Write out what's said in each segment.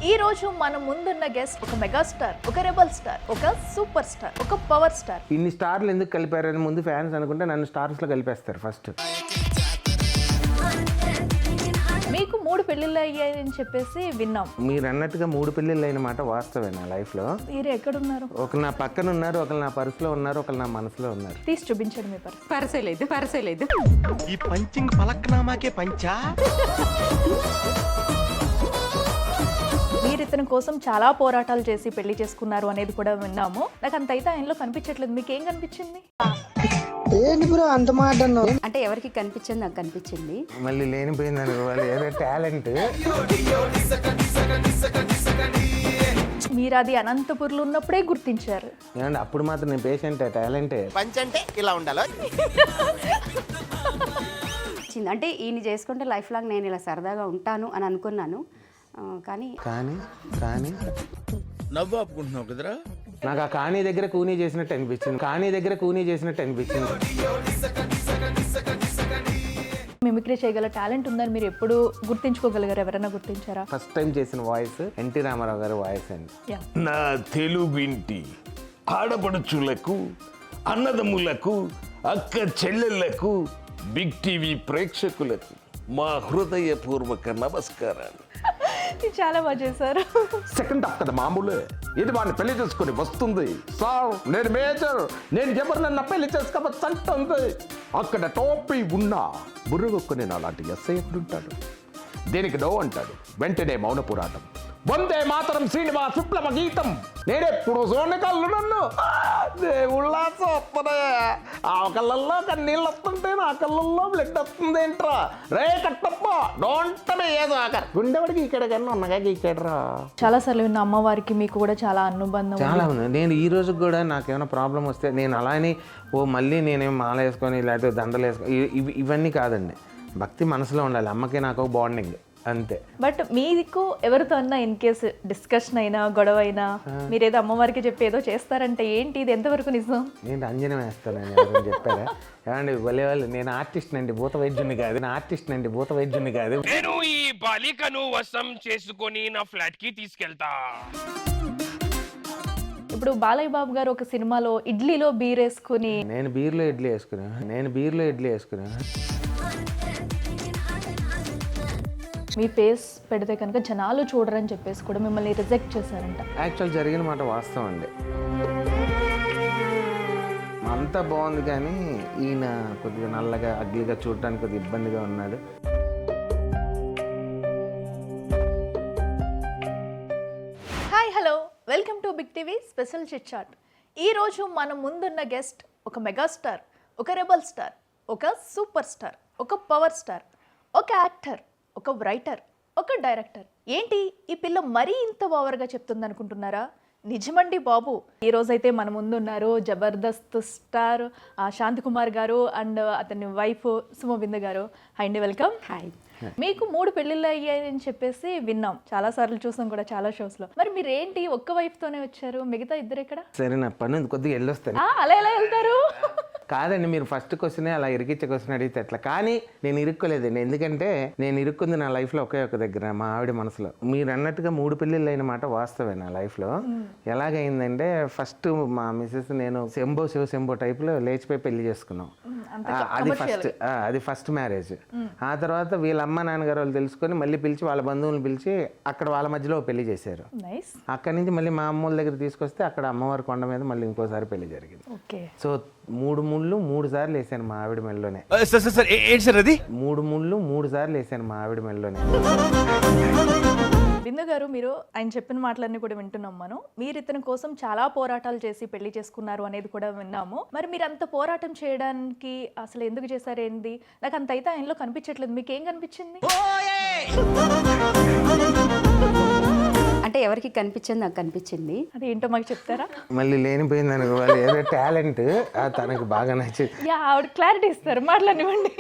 ఈ రోజు మన ముందున్న గెస్ట్ ఒక మెగాస్టార్, ఒక రెబల్ స్టార్, ఒక సూపర్ స్టార్, ఒక పవర్ స్టార్. ఇన్ని స్టార్లు ఎందుకు కలిపారని ముందు ఫ్యాన్స్ అనుకుంటే నన్ను స్టార్స్ లో కలిపేస్తారు ఫస్ట్. మీకు 3 పెళ్లిళ్ళు అయ్యాయని చెప్పేసి విన్నాం. మీరు అన్నట్టుగా 3 పెళ్ళిళ్ళు అయిన మాట వాస్తవే నా లైఫ్ లో. మీరు ఎక్కడున్నారు? ఒకరు నా పక్కన ఉన్నారు, ఒకరు నా పర్సులో ఉన్నారు, ఒకరు నా మనసులో ఉన్నారు. తీసి చూపించండి మీ పర్సు. పరసలేదు ఈ పంచింగ్ పలక్నామాకే పంచా. మీరు ఇతని కోసం చాలా పోరాటాలు చేసి పెళ్లి చేసుకున్నారు అనేది కూడా విన్నాము. నాకు అంత అయితే ఆయనలో కనిపించట్లేదు. మీకు ఏం కనిపించింది? ఏంటి బ్రో అంత మాట అన్నావు? అంటే ఎవరికి కనిపించింది? నాకు కనిపించింది. మళ్ళీ లేనిపోయిందని వాళ్ళు ఏదో టాలెంట్. మీరు అది అనంతపూర్లో ఉన్నప్పుడే గుర్తించారు. ఏమంటే అప్పుడు మాత్రం నేను పేషెంట్ టాలెంటే. పంచంటే ఇలా ఉండాలి. అంటే ఈయన చేసుకుంటే లైఫ్ లాంగ్ నేను ఇలా సరదాగా ఉంటాను అని అనుకున్నాను. కానీ కానీ నవ్వు ఆపుకుంటున్నావు కదరా. నాకు ఆ కానీ దగ్గర కూనీ చేసినట్టు అనిపించింది. మిమిక్రీ చేయగల టాలెంట్ ఉందని మీరు ఎప్పుడు గుర్తించుకోగలిగారు? ఎవరైనా గుర్తించారా? ఫస్ట్ టైం చేసిన వాయిస్ ఎన్టీ రామారావు గారి వాయిస్ అండి. Yeah. నా తెలుగింటి ఆడపడుచులకు, అన్నదమ్ములకు, అక్క చెల్లెళ్లకు, బిగ్ టీవీ ప్రేక్షకులకు మా హృదయపూర్వక నమస్కారాలు. ఇది చాలా బాగా చేశారు. సెకండ్ హాఫ్ కదా మామూలే. ఇది వాడిని పెళ్లి చేసుకుని వస్తుంది సార్, నేను మేజర్, నేను ఎవరినన్నా పెళ్లి చేసుకోవచ్చు అంటుంది. అక్కడ టోపీ ఉన్నా బుర్రగొక్కుని అలాంటి ఎస్ఐ ఎక్కడుంటాడు? దేనికి నో అంటాడు, వెంటనే మౌన పోరాటం. వందే మాతరం శ్రీనివాస్ విప్లవ గీతం. నేనెప్పుడు చూడని కళ్ళు నన్ను దేవుళ్ళ చూస్తున్నా. ఆ కళ్ళల్లో కన్నీళ్ళు వస్తుంటే నా కళ్ళల్లో బ్లడ్ వస్తుంది ఏంట్రా? రే కట్టప్ప డోంట్ ఏదో ఆకర్ గుండెవాడికి ఇక్కడ కన్నా ఉన్నగా గీకేడరా. చాలా సార్లు విన్న అమ్మవారికి మీకు కూడా చాలా అనుబంధం. చాలా ఉంది. నేను ఈ రోజు కూడా నాకేమైనా ప్రాబ్లం వస్తే నేను అలానే మళ్ళీ నేనేం మాల వేసుకొని లేకపోతే దండలు వేసుకొని ఇవన్నీ కాదండి. భక్తి మనసులో ఉండాలి. అమ్మకి నాకు ఒక బాండింగ్ అంతే. బట్ మీకు ఎవరితో అన్నా ఇన్ కేసు డిస్కషన్ అయినా గొడవ అయినా మీరేదో అమ్మవారికి చెప్పి ఏదో చేస్తారంటే ఏంటి ఇది? ఎంతవరకు నిజం? నేను అంజనం వేస్తానని ఎవరైనా చెప్పారా? ఏమండి భలే వాళ్ళు. నేను ఆర్టిస్ట్ నండి, భూత వైద్యుని కాదు. నేను ఈ బాలికను వశం చేసుకొని నా ఫ్లాట్ కి తీసుకెళ్తా. ఇప్పుడు బాలయ్య బాబు గారు ఒక సినిమాలో ఇడ్లీలో బీరేసుకుని నేను బీర్లో ఇడ్లీ వేసుకున్నా. మీ ఫేస్ పెడితే కనుక జనాలు చూడరని చెప్పేసి కూడా మిమ్మల్ని రిజెక్ట్ చేశారంట. యాక్చువల్ జరిగిన మాట వాస్తవం అండి. అంతా బాగుంది కానీ ఈయన కొద్దిగా నల్లగా అగ్లీగా చూడటానికి కొద్దిగా ఇబ్బందిగా ఉన్నాడు. Hi hello, welcome to big TV special chit chat. ఈరోజు మన ముందున్న గెస్ట్ ఒక మెగాస్టార్, ఒక రెబల్ స్టార్, ఒక సూపర్ స్టార్, ఒక పవర్ స్టార్, ఒక యాక్టర్, ఒక రైటర్, ఒక డైరెక్టర్. ఏంటి ఈ పిల్ల మరీ ఇంత ఓవర్గా చెప్తుంది అనుకుంటున్నారా? నిజమండి బాబు. ఈ రోజైతే మన ముందున్నారు జబర్దస్త్ స్టార్ శాంతి కుమార్ గారు అండ్ అతని వైఫ్ సుమబిందు గారు. హై అండి, వెల్కమ్. హాయ్. మీకు 3 పెళ్లిళ్ళు అయ్యాయని చెప్పేసి విన్నాం, చాలా సార్లు చూసాం కూడా చాలా షోస్ లో. మరి మీరు ఏంటి ఒక్క వైఫ్ తోనే వచ్చారు? మిగతా ఇద్దరు ఎక్కడ? సరే నా పని ఉంది, కొద్దిగా వెళ్ళొస్తాను. అలా ఎలా వెళ్తారు? కాదండి, మీరు ఫస్ట్ క్వశ్చన్ అలా ఇరికిచ్చే క్వశ్చన్ అడిగితే ఎట్లా? కానీ నేను ఇరుక్కోలేదండి. ఎందుకంటే నేను ఇరుక్కుంది నా లైఫ్లో ఒకే ఒక దగ్గర, మా ఆవిడ మనసులో. మీరు అన్నట్టుగా 3 పెళ్ళిళ్ళు అయిన మాట వాస్తవే నా లైఫ్లో. ఎలాగైందంటే ఫస్ట్ మా మిస్సెస్ నేను శంభో టైప్లో లేచిపోయి పెళ్లి చేసుకున్నాం. అది ఫస్ట్ మ్యారేజ్. ఆ తర్వాత వీళ్ళ అమ్మ నాన్నగారు వాళ్ళు తెలుసుకొని మళ్ళీ పిలిచి వాళ్ళ బంధువులను పిలిచి అక్కడ వాళ్ళ మధ్యలో పెళ్లి చేశారు. అక్కడి నుంచి మళ్ళీ మా అమ్మోళ్ళ దగ్గర తీసుకొస్తే అక్కడ అమ్మవారి కొండ మీద మళ్ళీ ఇంకోసారి పెళ్లి జరిగింది. సో 3 ముళ్ళు 3 సార్లు వేసాను మా ఆవిడ మెల్లోనే. ఏంటి సార్ అది? 3 ముళ్ళు 3 సార్లు వేసాను మా ఆవిడ మెల్లోనే. బిందు గారు, మీరు ఆయన చెప్పిన మాటలన్నీ కూడా వింటున్నాం మనం. మీరు ఇతని కోసం చాలా పోరాటాలు చేసి పెళ్లి చేసుకున్నారు అనేది కూడా విన్నాము. మరి మీరు అంత పోరాటం చేయడానికి అసలు ఎందుకు చేశారేంది? నాకు అంత అయితే ఆయనలో కనిపించట్లేదు. మీకు ఏం కనిపించింది? అంటే ఎవరికి కనిపించింది? నాకు కనిపించింది. అది ఏంటో మాకు చెప్తారా? మళ్ళీ లేనిపోయిందని వాళ్ళు ఏదో టాలెంట్ తనకు బాగా నచ్చింది. ఆవిడ క్లారిటీ ఇస్తారు, మాట్లాడివ్వండి,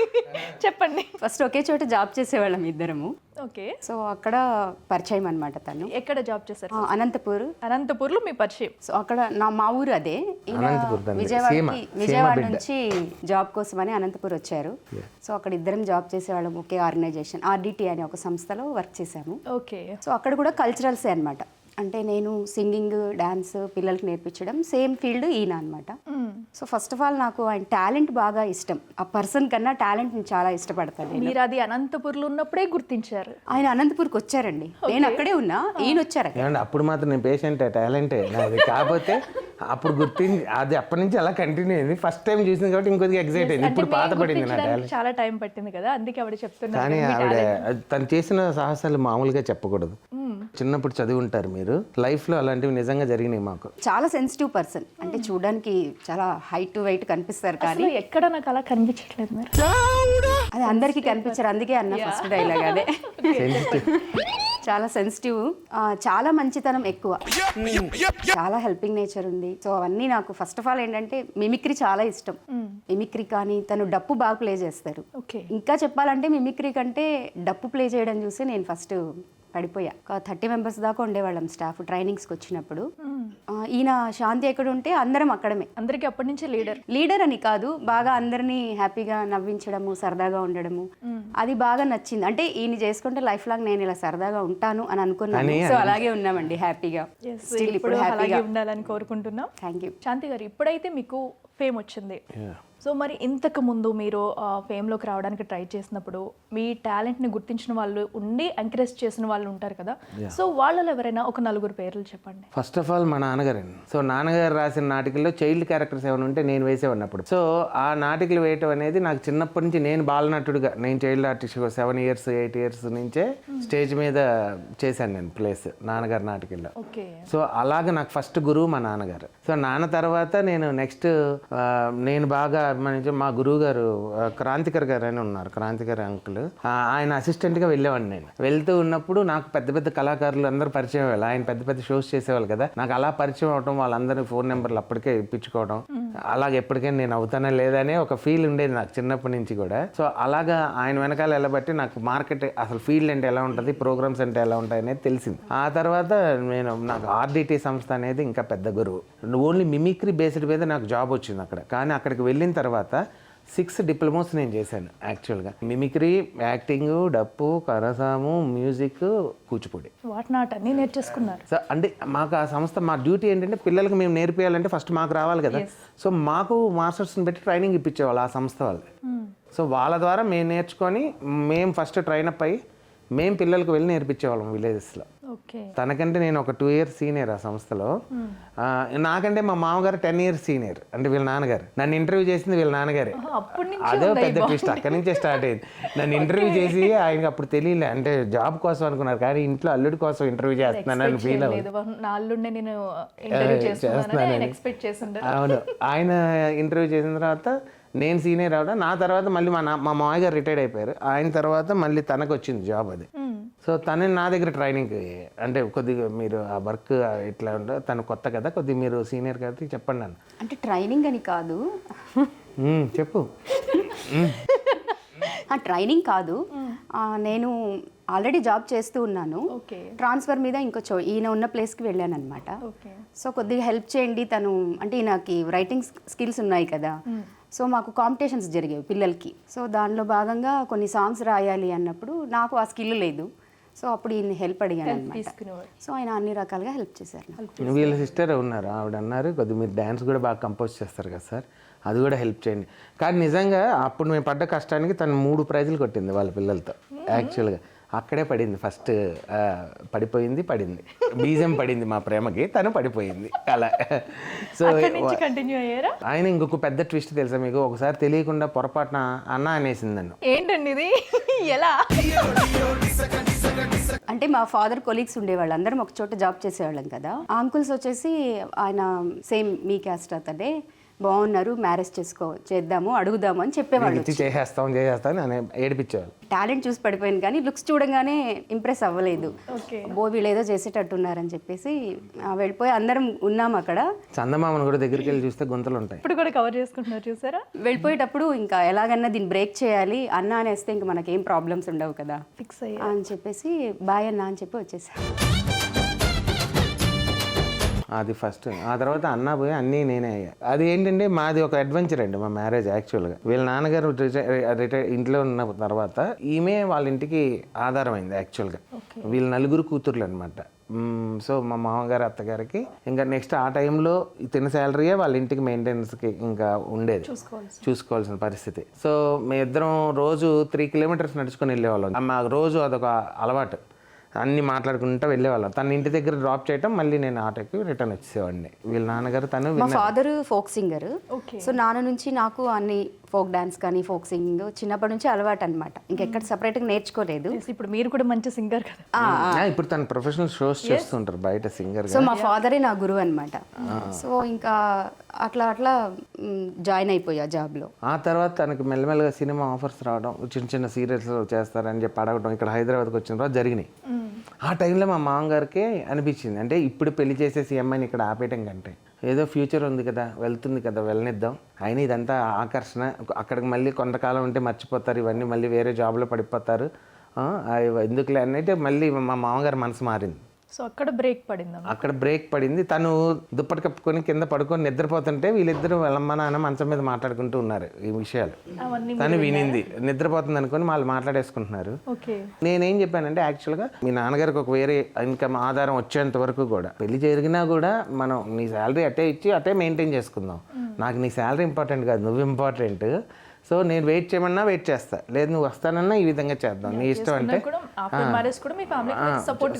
చెప్పండి. ఫస్ట్ ఒకే చోట జాబ్ చేసేవాళ్ళం ఇద్దరము. ఓకే. సో అక్కడ పరిచయం అనమాట తను. ఎక్కడ జాబ్ చేశారు? అనంతపూర్. అనంతపూర్లో మీ పరిచయం. సో అక్కడ మా ఊరు అదే. ఈయన అనంతపూర్ తండ్రి. విజయవాడ బిడ్డ. నుంచి జాబ్ కోసమని అనంతపూర్ వచ్చారు. సో అక్కడ ఇద్దరం జాబ్ చేసేవాళ్ళం ఒకే ఆర్గనైజేషన్ RDT అనే ఒక సంస్థలో వర్క్ చేశాము. ఓకే. సో అక్కడ కూడా కల్చరల్సే అనమాట. అంటే నేను సింగింగ్, డాన్స్ పిల్లలకి నేర్పించడం, సేమ్ ఫీల్డ్ ఈయన అనమాట. సో ఫస్ట్ ఆఫ్ ఆల్ నాకు ఆయన టాలెంట్ బాగా ఇష్టం. ఆ పర్సన్ కన్నా టాలెంట్ చాలా ఇష్టపడతాను నేను. మీరు అది అనంతపూర్లో ఉన్నప్పుడే గుర్తించారు. ఆయన అనంతపూర్కి వచ్చారండి, నేను అక్కడే ఉన్నా, ఈయన వచ్చారు. ఏమంటే అప్పుడు మాత్రం నేను పేషెంటే, టాలెంటే నాది. కాకపోతే అప్పుడు గుర్తించి అది అప్పటి నుంచి అలా కంటిన్యూ అయింది. ఫస్ట్ టైం చూసింది కాబట్టి ఇంకొద్దిగా ఎగ్జైట్ అయింది. ఇప్పుడు పాత పడింది నా టాలెంట్. చాలా టైం పట్టింది కదా, అందుకే ఆవిడ చెప్తున్నారు. కానీ ఆవిడ తను చేసిన సాహసాలు మామూలుగా చెప్పకూడదు. చిన్నప్పుడు చదివి ఉంటారు మీరు, లైఫ్లో అలాంటివి నిజంగా జరిగినాయి మాకు. చాలా సెన్సిటివ్ పర్సన్, అంటే చూడడానికి చాలా హైట్ వెయిట్ కనిపిస్తారు కానీ అసలు ఎక్కడ నాకు అలా కనిపించట్లేదు మరి. అది అందరికీ కనిపించారు, అందుకే అన్న ఫస్ట్ డైలాగ్ అదే. చాలా సెన్సిటివ్, చాలా మంచితనం ఎక్కువ, చాలా హెల్పింగ్ నేచర్ ఉంది. సో అవన్నీ నాకు ఫస్ట్ ఆఫ్ ఆల్ ఏంటంటే మిమిక్రీ చాలా ఇష్టం. మిమిక్రీ కానీ తను డప్పు బాగా ప్లే చేస్తారు. ఓకే. ఇంకా చెప్పాలంటే మిమిక్రీ కంటే డప్పు ప్లే చేయడం చూసి నేను ఫస్ట్ పడిపోయా. ఒక 30 మెంబర్స్ దాకా ఉండేవాళ్ళం స్టాఫ్ ట్రైనింగ్స్కి వచ్చినప్పుడు. ఈయన శాంతి ఎక్కడ ఉంటే అందరం అక్కడమే. అందరికి అప్పటి నుంచి లీడర్ అని కాదు, బాగా అందరినీ హ్యాపీగా నవ్వించడము, సరదాగా ఉండడము, అది బాగా నచ్చింది. అంటే ఈయన చేసుకుంటే లైఫ్ లాంగ్ నేను ఇలా సరదాగా ఉంటాను అని అనుకున్నాను. సో అలాగే ఉన్నామండి హ్యాపీగా. స్టిల్ ఇప్పుడు హ్యాపీగా ఉండాలని కోరుకుంటున్నాం. Thank you. శాంతి గారు, ఇప్పుడైతే మీకు ఫేమ్ వచ్చింది. సో మరి ఇంతకు ముందు మీరు ఫేమ్లోకి రావడానికి ట్రై చేసినప్పుడు మీ టాలెంట్ని గుర్తించిన వాళ్ళు ఉండి ఎంకరేజ్ చేసిన వాళ్ళు ఉంటారు కదా, సో వాళ్ళలో ఎవరైనా ఒక 4 పేర్లు చెప్పండి. ఫస్ట్ ఆఫ్ ఆల్ మా నాన్నగారండి. సో నాన్నగారు రాసిన నాటికల్లో చైల్డ్ క్యారెక్టర్స్ ఏమైనా ఉంటే నేను వేసేవాడిని అప్పుడు. సో ఆ నాటికలు వేయటం అనేది నాకు చిన్నప్పటి నుంచి, నేను బాలనటుడుగా, నేను చైల్డ్ ఆర్టిస్ట్ 7 years 8 years నుంచే స్టేజ్ మీద చేశాను నేను ప్లేస్ నాన్నగారి నాటికల్లో. ఓకే. సో అలాగ నాకు ఫస్ట్ గురువు మా నాన్నగారు. సో నాన్న తర్వాత నేను నెక్స్ట్ నేను బాగా అభిమానించే మా గురువు గారు క్రాంతికర్ గారు అని ఉన్నారు, క్రాంతికర్ అంకుల్. ఆయన అసిస్టెంట్గా వెళ్ళేవాడిని. నేను వెళ్తూ ఉన్నప్పుడు నాకు పెద్ద పెద్ద కళాకారులు అందరూ పరిచయం అయ్యారు. ఆయన పెద్ద పెద్ద షోస్ చేసేవాళ్ళు కదా, నాకు అలా పరిచయం అవడం, వాళ్ళందరూ ఫోన్ నెంబర్లు అప్పటికే ఇప్పించుకోవడం, అలాగే ఎప్పటికైనా నేను అవుతానా లేదనే ఒక ఫీల్ ఉండేది నాకు చిన్నప్పటి నుంచి కూడా. సో అలాగా ఆయన వెనకాల వెళ్ళబట్టి నాకు మార్కెట్ అసలు ఫీల్డ్ అంటే ఎలా ఉంటుంది, ప్రోగ్రామ్స్ అంటే ఎలా ఉంటాయి అనేది తెలిసింది. ఆ తర్వాత నాకు RDT సంస్థ అనేది ఇంకా పెద్ద గురువు. ఓన్లీ మిమిక్రీ బేస్డ్ మీద నాకు జాబ్ వచ్చింది అక్కడ. కానీ అక్కడికి వెళ్ళిన తర్వాత 6 డిప్లొమాస్ నేను చేశాను యాక్చువల్గా. మిమిక్రీ, యాక్టింగ్, డప్పు, కరసాము, మ్యూజిక్, కూచిపూడి, వాట్ నాట్ అన్ని నేర్చేసుకున్నారు. సో అంటే మాకు ఆ సంస్థ, మా డ్యూటీ ఏంటంటే పిల్లలకి మేము నేర్పియాలంటే ఫస్ట్ మాకు రావాలి కదా. సో మాకు మాస్టర్స్ని పెట్టి ట్రైనింగ్ ఇప్పించేవాళ్ళు ఆ సంస్థ వాళ్ళు. సో వాళ్ళ ద్వారా మేము నేర్చుకొని మేము ఫస్ట్ ట్రైనప్ అయ్యి మేము పిల్లలకు వెళ్ళి నేర్పించేవాళ్ళం విలేజెస్లో. ఓకే. తనకంటే నేను ఒక 2 years సీనియర్ ఆ సంస్థలో. నాకంటే మా మామగారు 10 years సీనియర్. అంటే వీళ్ళ నాన్నగారు నన్ను ఇంటర్వ్యూ చేసింది వీళ్ళ నాన్నగారే. అదే పెద్ద ట్విస్ట్, అక్కడి నుంచే స్టార్ట్ అయింది. నన్ను ఇంటర్వ్యూ చేసి ఆయనకి అప్పుడు తెలియలే, అంటే జాబ్ కోసం అనుకున్నారు కానీ ఇంట్లో అల్లుడి కోసం ఇంటర్వ్యూ చేస్తున్నానని ఫీల్ అవ్వదు. అవును, ఆయన ఇంటర్వ్యూ చేసిన తర్వాత నేను సీనియర్ అవడం, నా తర్వాత మళ్ళీ మా మామయ్య గారు రిటైర్డ్ అయిపోయారు. ఆయన తర్వాత మళ్ళీ తనకు వచ్చింది జాబ్ అది. సో తను నా దగ్గర ట్రైనింగ్, అంటే కొద్దిగా మీరు ఆ వర్క్ ఇట్లా ఉంటే, తను కొత్త కదా, కొద్దిగా మీరు సీనియర్ కాబట్టి చెప్పండి నన్ను. అంటే ట్రైనింగ్ అని కాదు, చెప్పు. ట్రైనింగ్ కాదు, నేను ఆల్రెడీ జాబ్ చేస్తూ ఉన్నాను. ట్రాన్స్ఫర్ మీద ఇంకో ఈయన ఉన్న ప్లేస్కి వెళ్ళాను అనమాట. సో కొద్దిగా హెల్ప్ చేయండి, తను అంటే ఈయనకి రైటింగ్ స్కిల్స్ ఉన్నాయి కదా. సో మాకు కాంపిటీషన్స్ జరిగేవి పిల్లలకి. సో దానిలో భాగంగా కొన్ని సాంగ్స్ రాయాలి అన్నప్పుడు నాకు ఆ స్కిల్ లేదు. సో అప్పుడు ఈయన హెల్ప్ అడిగాను అనమాట. సో ఆయన అన్ని రకాలుగా హెల్ప్ చేశారు. వీళ్ళ సిస్టర్ ఉన్నారు, ఆవిడ అన్నారు కొద్దిగా మీరు డ్యాన్స్ కూడా బాగా కంపోజ్ చేస్తారు కదా సార్, అది కూడా హెల్ప్ చేయండి. కానీ నిజంగా అప్పుడు మేము పడ్డ కష్టానికి తను 3 ప్రైజులు కొట్టింది వాళ్ళ పిల్లలతో. యాక్చువల్గా అక్కడే పడింది ఫస్ట్, పడిపోయింది, బీజం పడింది మా ప్రేమకి, తను పడిపోయింది అలా. సో ఆయన ఇంకొక పెద్ద ట్విస్ట్ తెలుసా మీకు, ఒకసారి తెలియకుండా పొరపాటున అన్న అనేసింది నన్ను. ఏంటండి ఇది, ఎలా? అంటే మా ఫాదర్ కొలీగ్స్ ఉండేవాళ్ళు, అందరం ఒక చోట జాబ్ చేసేవాళ్ళం కదా. ఆ అంకుల్స్ వచ్చేసి ఆయన సేమ్ మీ క్యాస్ట్ అతడే, బాగున్నారు, మ్యారేజ్ చేద్దాము అడుగుదాము అని చెప్పేవాళ్ళు. ఇచ్చి చేసేస్తాం అని ఏడిపించేవాళ్ళు. టాలెంట్ చూసి పడిపోయింది కానీ లుక్స్ చూడంగానే ఇంప్రెస్ అవ్వలేదు. బో వీళ్ళు ఏదో చేసేటట్టున్నారని చెప్పేసి వెళ్ళిపోయి అందరం ఉన్నాము అక్కడ. చందమామను కూడా దగ్గరికి వెళ్ళి చూస్తే గుంతలు ఉంటాయి. ఇప్పుడు కూడా కవర్ చేసుకుంటున్నారు చూసారా. వెళ్ళిపోయేటప్పుడు ఇంకా ఎలాగన్నా దీన్ని బ్రేక్ చేయాలి, అన్న అనేస్తే ఇంకా మనకేం ప్రాబ్లమ్స్ ఉండవు కదా ఫిక్స్ అయ్యి అని చెప్పేసి బాయ్ అన్న అని చెప్పి వచ్చేసా. అది ఫస్ట్. ఆ తర్వాత అన్న పోయి అన్నీ నేనే అయ్యా. అది ఏంటంటే మాది ఒక అడ్వెంచర్ అండి మా మ్యారేజ్. యాక్చువల్గా వీళ్ళ నాన్నగారు రిటైర్ ఇంట్లో ఉన్న తర్వాత ఈమె వాళ్ళ ఇంటికి ఆధారమైంది యాక్చువల్గా. వీళ్ళ నలుగురు కూతుర్లు అనమాట. సో మా మామగారు అత్తగారికి ఇంకా నెక్స్ట్ ఆ టైంలో తిన్న శాలరీయే వాళ్ళ ఇంటికి మెయింటెనెన్స్కి ఇంకా ఉండేది, చూసుకోవాల్సిన పరిస్థితి. సో మేమిద్దరం రోజు 3 kilometers నడుచుకొని వెళ్ళేవాళ్ళం. మాకు రోజు అదొక అలవాటు. అన్నీ మాట్లాడుకుంటూ వెళ్ళేవాళ్ళం. తన ఇంటి దగ్గర డ్రాప్ చేయటం, మళ్ళీ నేను ఆటోకి రిటర్న్ వచ్చేవాడిని. వీళ్ళ నాన్నగారు తను మా ఫాదర్ ఫోక్ సింగర్. సో నాన్న నుంచి నాకు అన్ని ఫోక్ డాన్స్ కానీ ఫోక్ సింగింగ్ చిన్నప్పటి నుంచి అలవాటు అనమాట. ఇంకెక్కడ సపరేట్గా నేర్చుకోలేదు. ఇప్పుడు మీరు కూడా మంచి సింగర్ కదా. ఇప్పుడు తను ప్రొఫెషనల్ షోస్ చేస్తుంటారు బయట సింగర్. సో మా ఫాదరే నా గురువు అనమాట. సో ఇంకా అట్లా అట్లా జాయిన్ అయిపోయా జాబ్లో. ఆ తర్వాత తనకు మెల్లమెల్లగా సినిమా ఆఫర్స్ రావడం, చిన్న చిన్న సీరియల్స్ చేస్తారని చెప్పి అడగడం ఇక్కడ హైదరాబాద్కి వచ్చిన తర్వాత జరిగినాయి. ఆ టైంలో మా మామగారికి అనిపించింది, అంటే ఇప్పుడు పెళ్లి చేసేసి అమ్మాయిని ఇక్కడ ఆపేయటం కంటే ఏదో ఫ్యూచర్ ఉంది కదా, వెళ్తుంది కదా, వెళ్ళనిద్దాం. అయినా ఇదంతా ఆకర్షణ, అక్కడికి మళ్ళీ కొంతకాలం ఉంటే మర్చిపోతారు, ఇవన్నీ మళ్ళీ వేరే జాబ్లో పడిపోతారు, ఎందుకులే అన్నట్టు మళ్ళీ మా మామగారు మనసు మారింది. సో అక్కడ బ్రేక్ పడింది. అక్కడ బ్రేక్ పడింది. తను దుప్పటి కప్పుకొని కింద పడుకొని నిద్రపోతుంటే వీళ్ళిద్దరూ వెళ్ళమ్మ నాన్న మంచం మీద మాట్లాడుకుంటూ ఉన్నారు ఈ విషయాలు. తను వినింది, నిద్రపోతుంది అనుకొని వాళ్ళు మాట్లాడేసుకుంటున్నారు. నేనేం చెప్పానంటే యాక్చువల్గా మీ నాన్నగారికి ఒక వేరే ఇన్కమ్ ఆధారం వచ్చేంత వరకు కూడా పెళ్లి జరిగినా కూడా మనం నీ శాలరీ అట్టే ఇచ్చి అట్టే మెయింటైన్ చేసుకుందాం. నాకు నీ శాలరీ ఇంపార్టెంట్ కాదు, నువ్వు ఇంపార్టెంట్. సో నేను వెయిట్ చేయమన్నా వెయిట్ చేస్తా, లేదు నువ్వు వస్తానన్నా ఈ విధంగా చేద్దాం, నీ ఇష్టం అంటే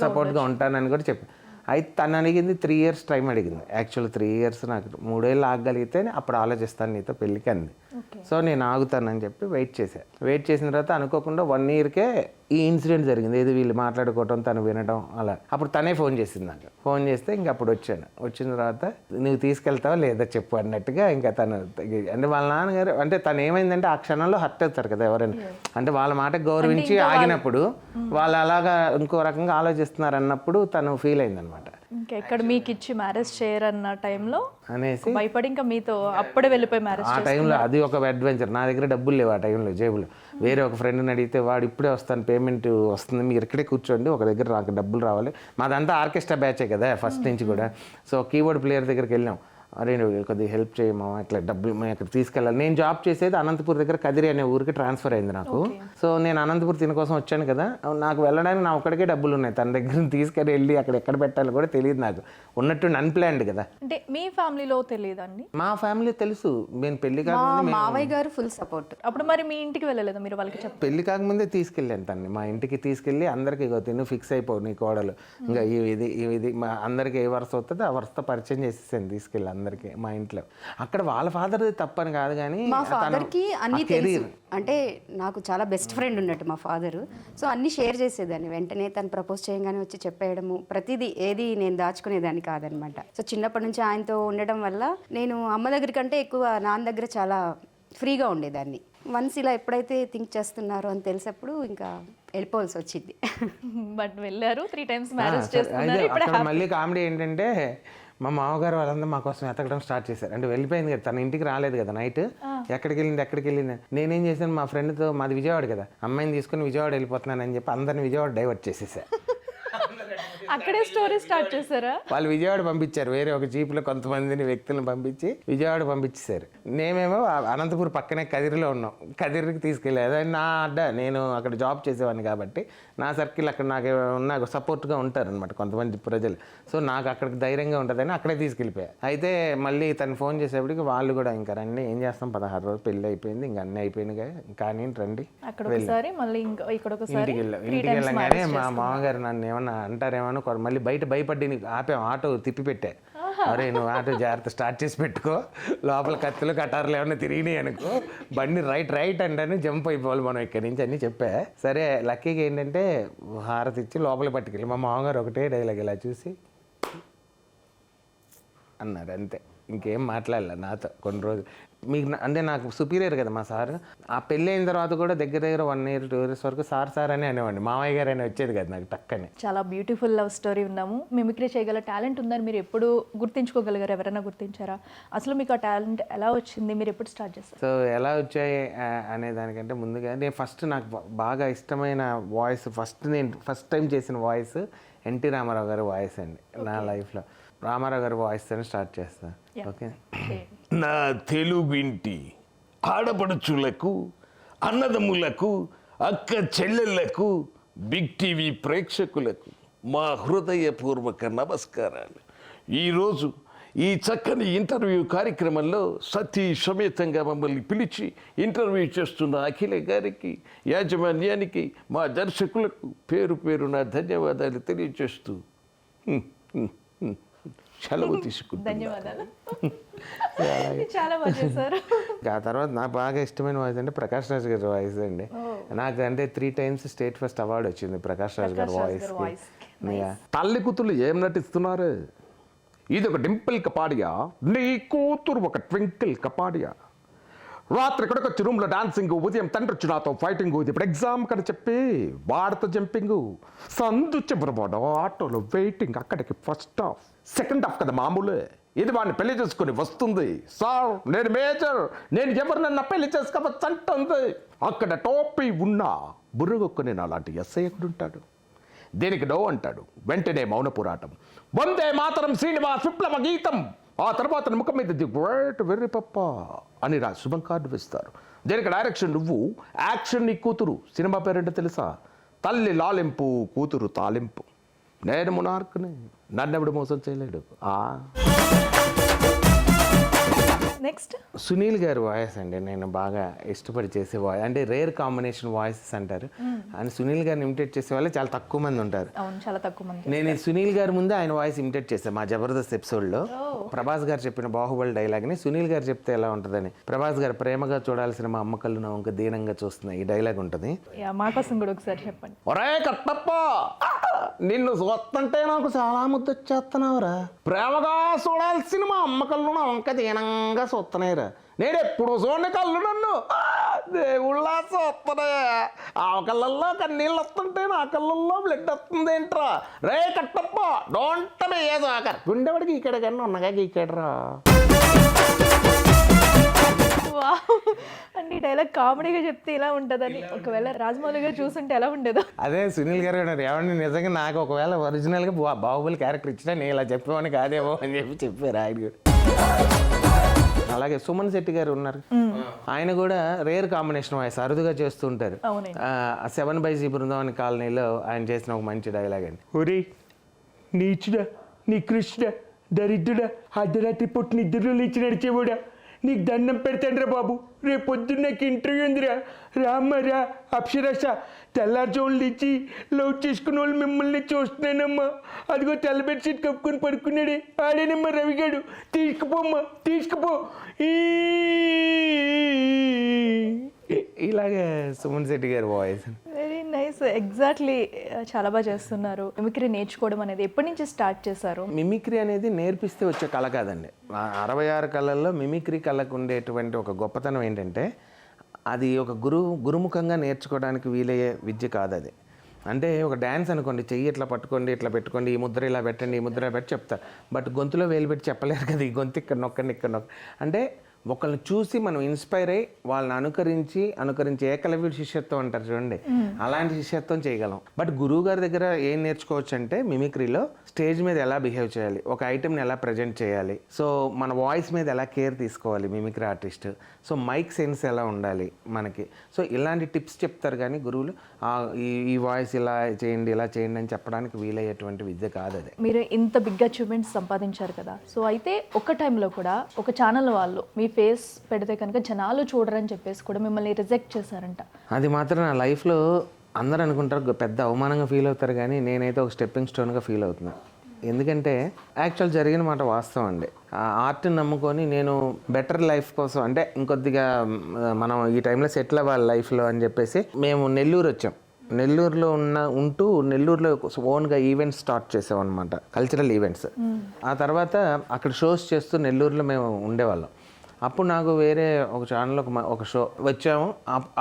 సపోర్ట్గా ఉంటానని కూడా చెప్పి. అయితే తను అడిగింది 3 years టైం అడిగింది. యాక్చువల్ 3 years నాకు 3 ఏళ్ళు ఆగగలిగితే అప్పుడు ఆలోచిస్తాను నీతో పెళ్ళికి అంది. సో నేను ఆగుతానని చెప్పి వెయిట్ చేశాను. వెయిట్ చేసిన తర్వాత అనుకోకుండా 1 yearకే ఈ ఇన్సిడెంట్ జరిగింది. ఏది వీళ్ళు మాట్లాడుకోవటం, తను వినడం అలా. అప్పుడు తనే ఫోన్ చేసింది నాకు. ఫోన్ చేస్తే ఇంకా అప్పుడు వచ్చాను. వచ్చిన తర్వాత నువ్వు తీసుకెళ్తావా లేదా చెప్పు అన్నట్టుగా ఇంకా తను అంటే వాళ్ళ నాన్నగారు అంటే తను ఏమైందంటే ఆ క్షణంలో హర్ట్ అవుతారు కదా ఎవరైనా. అంటే వాళ్ళ మాట గౌరవించి ఆగినప్పుడు వాళ్ళు అలాగా ఇంకో రకంగా ఆలోచిస్తున్నారు అన్నప్పుడు తను ఫీల్ అయిందనమాట. ఇంకా ఎక్కడ మీకు ఇచ్చి మ్యారేజ్ చేయరన్న టైంలో అనేసి భయపడి ఇంకా మీతో అప్పుడే వెళ్ళిపోయి మ్యారేజ్. ఆ టైంలో అది ఒక అడ్వెంచర్. నా దగ్గర డబ్బులు లేవు ఆ టైంలో జేబులో. వేరే ఒక ఫ్రెండ్ని అడిగితే వాడు ఇప్పుడే వస్తాను, పేమెంట్ వస్తుంది, మీరు ఇక్కడే కూర్చోండి, ఒక దగ్గర నాకు డబ్బులు రావాలి. మాదంతా ఆర్కెస్ట్రా బ్యాచే కదా ఫస్ట్ నుంచి కూడా. సో కీబోర్డ్ ప్లేయర్ దగ్గరికి వెళ్ళాం. అరే నువ్వు కొద్దిగా హెల్ప్ చేయమా, ఇట్లా డబ్బులు మేము అక్కడ తీసుకెళ్ళాలి. నేను జాబ్ చేసేది అనంతపూర్ దగ్గర కదిరి అనే ఊరికి ట్రాన్స్ఫర్ అయింది నాకు. సో నేను అనంతపూర్ తిన కోసం వచ్చాను కదా, నాకు వెళ్ళడానికి నా ఒక్కడికే డబ్బులు ఉన్నాయి. తన దగ్గర తీసుకెళ్ళి వెళ్ళి అక్కడ ఎక్కడ పెట్టాలో కూడా తెలియదు నాకు. ఉన్నట్టు అన్ప్లాన్డ్ కదా. అంటే మీ ఫ్యామిలీలో తెలియదండి? మా ఫ్యామిలీ తెలుసు. నేను పెళ్లి కాకముందే మావయ్య గారు ఫుల్ సపోర్ట్. అప్పుడు మరి మీ ఇంటికి వెళ్ళలేదా మీరు వాళ్ళకి చెప్పి? పెళ్లి కాకముందే తీసుకెళ్ళాను తన్ని మా ఇంటికి. తీసుకెళ్ళి అందరికి ఇగో తిను ఫిక్స్ అయిపోవు నీ కోడలు, ఇంకా ఇది మా అందరికి ఏ వరుస అవుతుందో ఆ వరుసతో పరిచయం చేసేసాను తీసుకెళ్ళి అందరికి మా ఇంట్లో. అక్కడ వాళ్ళ ఫాదర్ తప్పని కాదు కానీ మా ఫాదర్కి అన్నీ తెలుసు. అంటే నాకు చాలా బెస్ట్ ఫ్రెండ్ ఉన్నట్టు మా ఫాదరు. సో అన్నీ షేర్ చేసేదాన్ని. వెంటనే తను ప్రపోజ్ చేయగానే వచ్చి చెప్పేయడము, ప్రతిదీ ఏది నేను దాచుకునేదాన్ని కాదనమాట. సో చిన్నప్పటి నుంచి ఆయనతో ఉండడం వల్ల నేను అమ్మ దగ్గర కంటే ఎక్కువ నాన్న దగ్గర చాలా ఫ్రీగా ఉండేదాన్ని. వన్స్ ఇలా ఎప్పుడైతే థింక్ చేస్తున్నారో అని తెలిసినప్పుడు ఇంకా వెళ్ళిపోవాల్సి వచ్చింది. బట్ వెళ్ళారు, 3 times మ్యారేజ్ చేసుకున్నారు. మళ్ళీ కామెడీ ఏంటంటే మా మామగారు వాళ్ళందరూ మా కోసం ఎతకడం స్టార్ట్ చేశారు. అంటే వెళ్ళిపోయింది కదా, తన ఇంటికి రాలేదు కదా నైట్. ఎక్కడికి వెళ్ళింది నేనేం చేశాను, మా ఫ్రెండ్తో, మాది విజయవాడ కదా, అమ్మాయిని తీసుకుని విజయవాడ వెళ్ళిపోతున్నానని చెప్పి అందరిని విజయవాడ డైవర్ట్ చేసేసా. అక్కడే స్టోరీ స్టార్ట్ చేశారా? వాళ్ళు విజయవాడ పంపించారు, వేరే ఒక జీప్లో కొంతమందిని వ్యక్తులను పంపించి విజయవాడ పంపించేశారు. నేమేమో అనంతపూర్ పక్కనే కదిరిలో ఉన్నాం. కదిరికి తీసుకెళ్ళి అదే నా అడ్డ, నేను అక్కడ జాబ్ చేసేవాడిని కాబట్టి నా సర్కిల్ అక్కడ నాకు సపోర్ట్గా ఉంటారు అనమాట కొంతమంది ప్రజలు. సో నాకు అక్కడికి ధైర్యంగా ఉంటుందని అక్కడే తీసుకెళ్ళిపోయా. అయితే మళ్ళీ తను ఫోన్ చేసేప్పటికి వాళ్ళు కూడా ఇంకా రండి, ఏం చేస్తాం 16 రోజులు పెళ్ళి అయిపోయింది, ఇంకా అన్నీ అయిపోయినాయి కానీ రండి. ఇంటికి వెళ్ళగానే మా మామగారు నన్ను ఏమన్నా అంటారేమో మళ్ళీ బయట భయపడి ఆపాం, ఆటో తిప్పి పెట్టా. అరే నువ్వు ఆటో జాగ్రత్త స్టార్ట్ చేసి పెట్టుకో, లోపల కత్తులు కటారులు ఏమన్నా తిరిగినాయి అనుకో, బండి రైట్ అంటే జంప్ అయిపోవాలి మనం ఇక్కడి నుంచి అని చెప్పా. సరే లక్కీగా ఏంటంటే హారతి ఇచ్చి లోపలికి పట్టుకెళ్ళి మా మామగారు ఒకటే డైలాగ్ ఇలా చూసి అన్నారు అంతే. ఇంకేం మాట్లాడలే నాతో కొన్ని రోజులు. మీకు అంటే నాకు సుపీరియర్ కదా మా సార్. ఆ పెళ్ళి అయిన తర్వాత కూడా దగ్గర 1 year 2 years వరకు సార్ అని అనేవాడిని. మామయ్య గారు అని వచ్చేది కదా నాకు టక్కని. చాలా బ్యూటిఫుల్ లవ్ స్టోరీ ఉన్నాము. మిమిక్రీ చేయగల టాలెంట్ ఉందని మీరు ఎప్పుడు గుర్తించుకోగలిగారు? ఎవరైనా గుర్తించారా? అసలు మీకు ఆ టాలెంట్ ఎలా వచ్చింది? మీరు ఎప్పుడు స్టార్ట్ చేస్తారు? సో ఎలా వచ్చాయి అనే దానికంటే ముందుగా నేను ఫస్ట్ నాకు బాగా ఇష్టమైన వాయిస్, ఫస్ట్ టైం చేసిన వాయిస్ ఎన్టీ రామారావు గారి వాయిస్ అండి. నా లైఫ్లో రామారావు గారి వాయిస్తోనే స్టార్ట్ చేస్తాను. ఓకే. నా తెలుగింటి ఆడపడుచులకు, అన్నదమ్ములకు, అక్క చెల్లెళ్లకు, బిగ్ టీవీ ప్రేక్షకులకు మా హృదయపూర్వక నమస్కారాలు. ఈరోజు ఈ చక్కని ఇంటర్వ్యూ కార్యక్రమంలో సతీ సమేతంగా మమ్మల్ని పిలిచి ఇంటర్వ్యూ చేస్తున్న అఖిల గారికి, యాజమాన్యానికి, మా దర్శకులకు పేరు పేరున ధన్యవాదాలు తెలియజేస్తూ సెలవు తీసుకుంటాను. ధన్యవాదాలు. చాలా బాగా చేశారు. ఆ తర్వాత నాకు బాగా ఇష్టమైన వాయిస్ అంటే ప్రకాష్ రాజ్ గారి వాయిస్ అండి. నాకు అంటే 3 times స్టేట్ ఫస్ట్ అవార్డు వచ్చింది ప్రకాష్ రాజ్ గారి వాయిస్కి. తల్లి కూతురు ఏం నటిస్తున్నారు? ఇది ఒక డింపుల్ కపాడియా, నీ కూతురు ఒక ట్వింకిల్ కపాడియా. రాత్రి ఇక్కడికి వచ్చి రూమ్లో డాన్సింగ్, ఉదయం తండ్రి వచ్చి నాతో ఫైటింగ్, ఇప్పుడు ఎగ్జామ్ కని చెప్పి వాడితో జంపింగ్, సందు చివరవాడ ఆటోలో వెయిటింగ్, అక్కడికి ఫస్ట్ హాఫ్ సెకండ్ హాఫ్ కదా మామూలే. ఇది వాడిని పెళ్లి చేసుకుని వస్తుంది, సార్ నేను మేజర్, నేను ఎవరినన్నా పెళ్లి చేసుకోవచ్చు అంటుంది. అక్కడ టోపీ ఉన్నా బుర్రగొక్కుని అలాంటి ఎస్ఐ ఎక్కడుంటాడు? దేనికి డో అంటాడు, వెంటనే మౌన పోరాటం, వందే మాతరం శ్రీనివాస్ విప్లవ గీతం. ఆ తర్వాత ముఖం మీద ది గ్రేట్ వెర్రి పప్ప అని శుభం కార్డు వేస్తారు. దీనికి డైరెక్షన్ నువ్వు, యాక్షన్ నీ కూతురు. సినిమా పేరేంటో తెలుసా? తల్లి లాలింపు, కూతురు తాలింపు. నేను మునార్కుని, నన్నెవడు మోసం చేయలేడు. నెక్స్ట్ సునీల్ గారి వాయిస్ అండి. నేను బాగా ఇష్టపడి చేసే వాయిస్ అంటే రేర్ కాంబినేషన్ వాయిసెస్ అంటారు. అండ్ సునీల్ గారిని ఇమిటేట్ చేసే వాళ్ళు చాలా తక్కువ మంది ఉంటారు. అవును, చాలా తక్కువ మంది. నేను సునీల్ గారి ముందే ఆయన వాయిస్ ఇమిటేట్ చేశాను మా జబర్దస్త్ ఎపిసోడ్లో. ప్రభాస్ గారు చెప్పిన బాహుబలి డైలాగ్ని సునీల్ గారు చెప్తే ఎలా ఉంటుందని, ప్రభాస్ గారు ప్రేమగా చూడాల్సిన మా అమ్మ కళ్ళు నా వంక దీనంగా చూస్తున్నాయి, ఈ డైలాగ్ ఉంటుంది. మా కోసం కూడా ఒకసారి చెప్పండి. ఒరే కట్టప్ప, నిన్ను చూస్తుంటే నాకు చాలా ముద్దొచ్చేస్తున్నావురా. ప్రేమగా చూడాల్సిన మా అమ్మ కళ్ళు నా వంక దీనంగా చూస్తున్నాయిరా. నేను ఎప్పుడు చూడండి కళ్ళు నన్ను దేవుళ్ళ చూస్తున్నాయా. ఆ కళ్ళల్లో కన్నీళ్ళు వస్తుంటే నా కళ్ళల్లో బ్లడ్ వస్తుంది ఏంట్రా. రే Kattappa, don't be a joker. గుండెవాడికి ఇక్కడ కన్నా ఉన్నగా గీకాడరా. అంటే ఈ డైలాగ్ కామెడీగా చెప్తే ఇలా ఉంటుందని ఒకవేళ రాజమౌళి గారు చూస్తుంటే ఎలా ఉండేదో. అదే సునీల్ గారు అన్నారు, ఏమన్నా నిజంగా నాకు ఒకవేళ ఒరిజినల్గా బాహుబలి క్యారెక్టర్ ఇచ్చినా నేను ఇలా చెప్పేవాడిని కాదేమో అని చెప్పారు ఆయన. అలాగే సుమన్ శెట్టి గారు ఉన్నారు, ఆయన కూడా రేర్ కాంబినేషన్ వాయిస్ అరుదుగా చేస్తూ ఉంటారు. 7/G బృందావని కాలనీలో ఆయన చేసిన ఒక మంచి డైలాగ్ అండి. ఒరే నీచుడా, నీ కృష్ణ దరిద్రుడా, అర్ధరాత్రి పొట్టు నిద్రలో లేచి నడిచేవాడా, నీకు దండం పెడతాండ్రా బాబు. రేపు పొద్దున్న నాకు ఇంటర్వ్యూ ఉందిరా, రామ్మరా అప్సరస. తెల్లారుజోళ్ళు ఇచ్చి లవ్ చేసుకున్న వాళ్ళు మిమ్మల్ని చూస్తున్నానమ్మా. అదిగో తెల్ల బెడ్షీట్ కప్పుకొని పడుకున్నాడే, ఆడేనమ్మా రవిగాడు. తీసుకుపోమ్మా, తీసుకుపో. ఇలాగే సుమన్ శెట్టి గారి వాయిస్. Very nice. ఎగ్జాక్ట్లీ, చాలా బాగా చేస్తున్నారు. మిమిక్రీ నేర్చుకోవడం అనేది ఎప్పటి నుంచి స్టార్ట్ చేశారు? మిమిక్రీ అనేది నేర్పిస్తే వచ్చే కళ కాదండి. 66 కళల్లో మిమిక్రీ కళకు ఉండేటువంటి ఒక గొప్పతనం ఏంటంటే అది ఒక గురుముఖంగా నేర్చుకోవడానికి వీలయ్యే విద్య కాదు అది. అంటే ఒక డ్యాన్స్ అనుకోండి, చెయ్యి ఇట్లా పట్టుకోండి, ఇట్లా పెట్టుకోండి, ఈ ముద్ర ఇలా పెట్టండి, ఈ ముద్ర పెట్టి చెప్తారు. బట్ గొంతులో వేలు పెట్టి చెప్పలేరు కదా. ఈ గొంతు ఇక్కడ నొక్కండి, ఇక్కడ నొక్క అంటే ఒకళ్ళని చూసి మనం ఇన్స్పైర్ అయ్యి వాళ్ళని అనుకరించి ఏకలవ్యుడి శిష్యత్వం అంటారు చూడండి, అలాంటి శిష్యత్వం చేయగలం. బట్ గురువు గారి దగ్గర ఏం నేర్చుకోవచ్చు అంటే మిమిక్రీలో స్టేజ్ మీద ఎలా బిహేవ్ చేయాలి, ఒక ఐటెంని ఎలా ప్రజెంట్ చేయాలి, సో మన వాయిస్ మీద ఎలా కేర్ తీసుకోవాలి mimicry artist, so mike sense ఎలా ఉండాలి మనకి, సో ఇలాంటి టిప్స్ చెప్తారు. కానీ గురువులు ఈ వాయిస్ ఇలా చేయండి, ఇలా చేయండి అని చెప్పడానికి వీలయ్యేటువంటి విద్య కాదు అది. మీరు ఇంత బిగ్ అచీవ్మెంట్స్ సంపాదించారు కదా, సో అయితే ఒక టైంలో కూడా ఒక ఛానల్ వాళ్ళు మీ ఫేస్ పెడితే కనుక జనాలు చూడరని చెప్పేసి కూడా మిమ్మల్ని రిజెక్ట్ చేశారంట. అది మాత్రం నా లైఫ్లో అందరూ అనుకుంటారు పెద్ద అవమానంగా ఫీల్ అవుతారు, కానీ నేనైతే ఒక స్టెప్పింగ్ స్టోన్గా ఫీల్ అవుతున్నాను. ఎందుకంటే యాక్చువల్ జరిగిన మాట వాస్తవం అండి. ఆ ఆర్ట్ని నమ్ముకొని నేను బెటర్ లైఫ్ కోసం అంటే ఇంకొద్దిగా మనం ఈ టైంలో సెటిల్ అవ్వాలి లైఫ్లో అని చెప్పేసి మేము నెల్లూరు వచ్చాం. నెల్లూరులో ఉంటూ నెల్లూరులో ఓన్గా ఈవెంట్స్ స్టార్ట్ చేసాం అనమాట, కల్చరల్ ఈవెంట్స్. ఆ తర్వాత అక్కడ షోస్ చేస్తూ నెల్లూరులో మేము ఉండేవాళ్ళం. అప్పుడు నాకు వేరే ఒక ఛానల్లో ఒక షో వచ్చాము.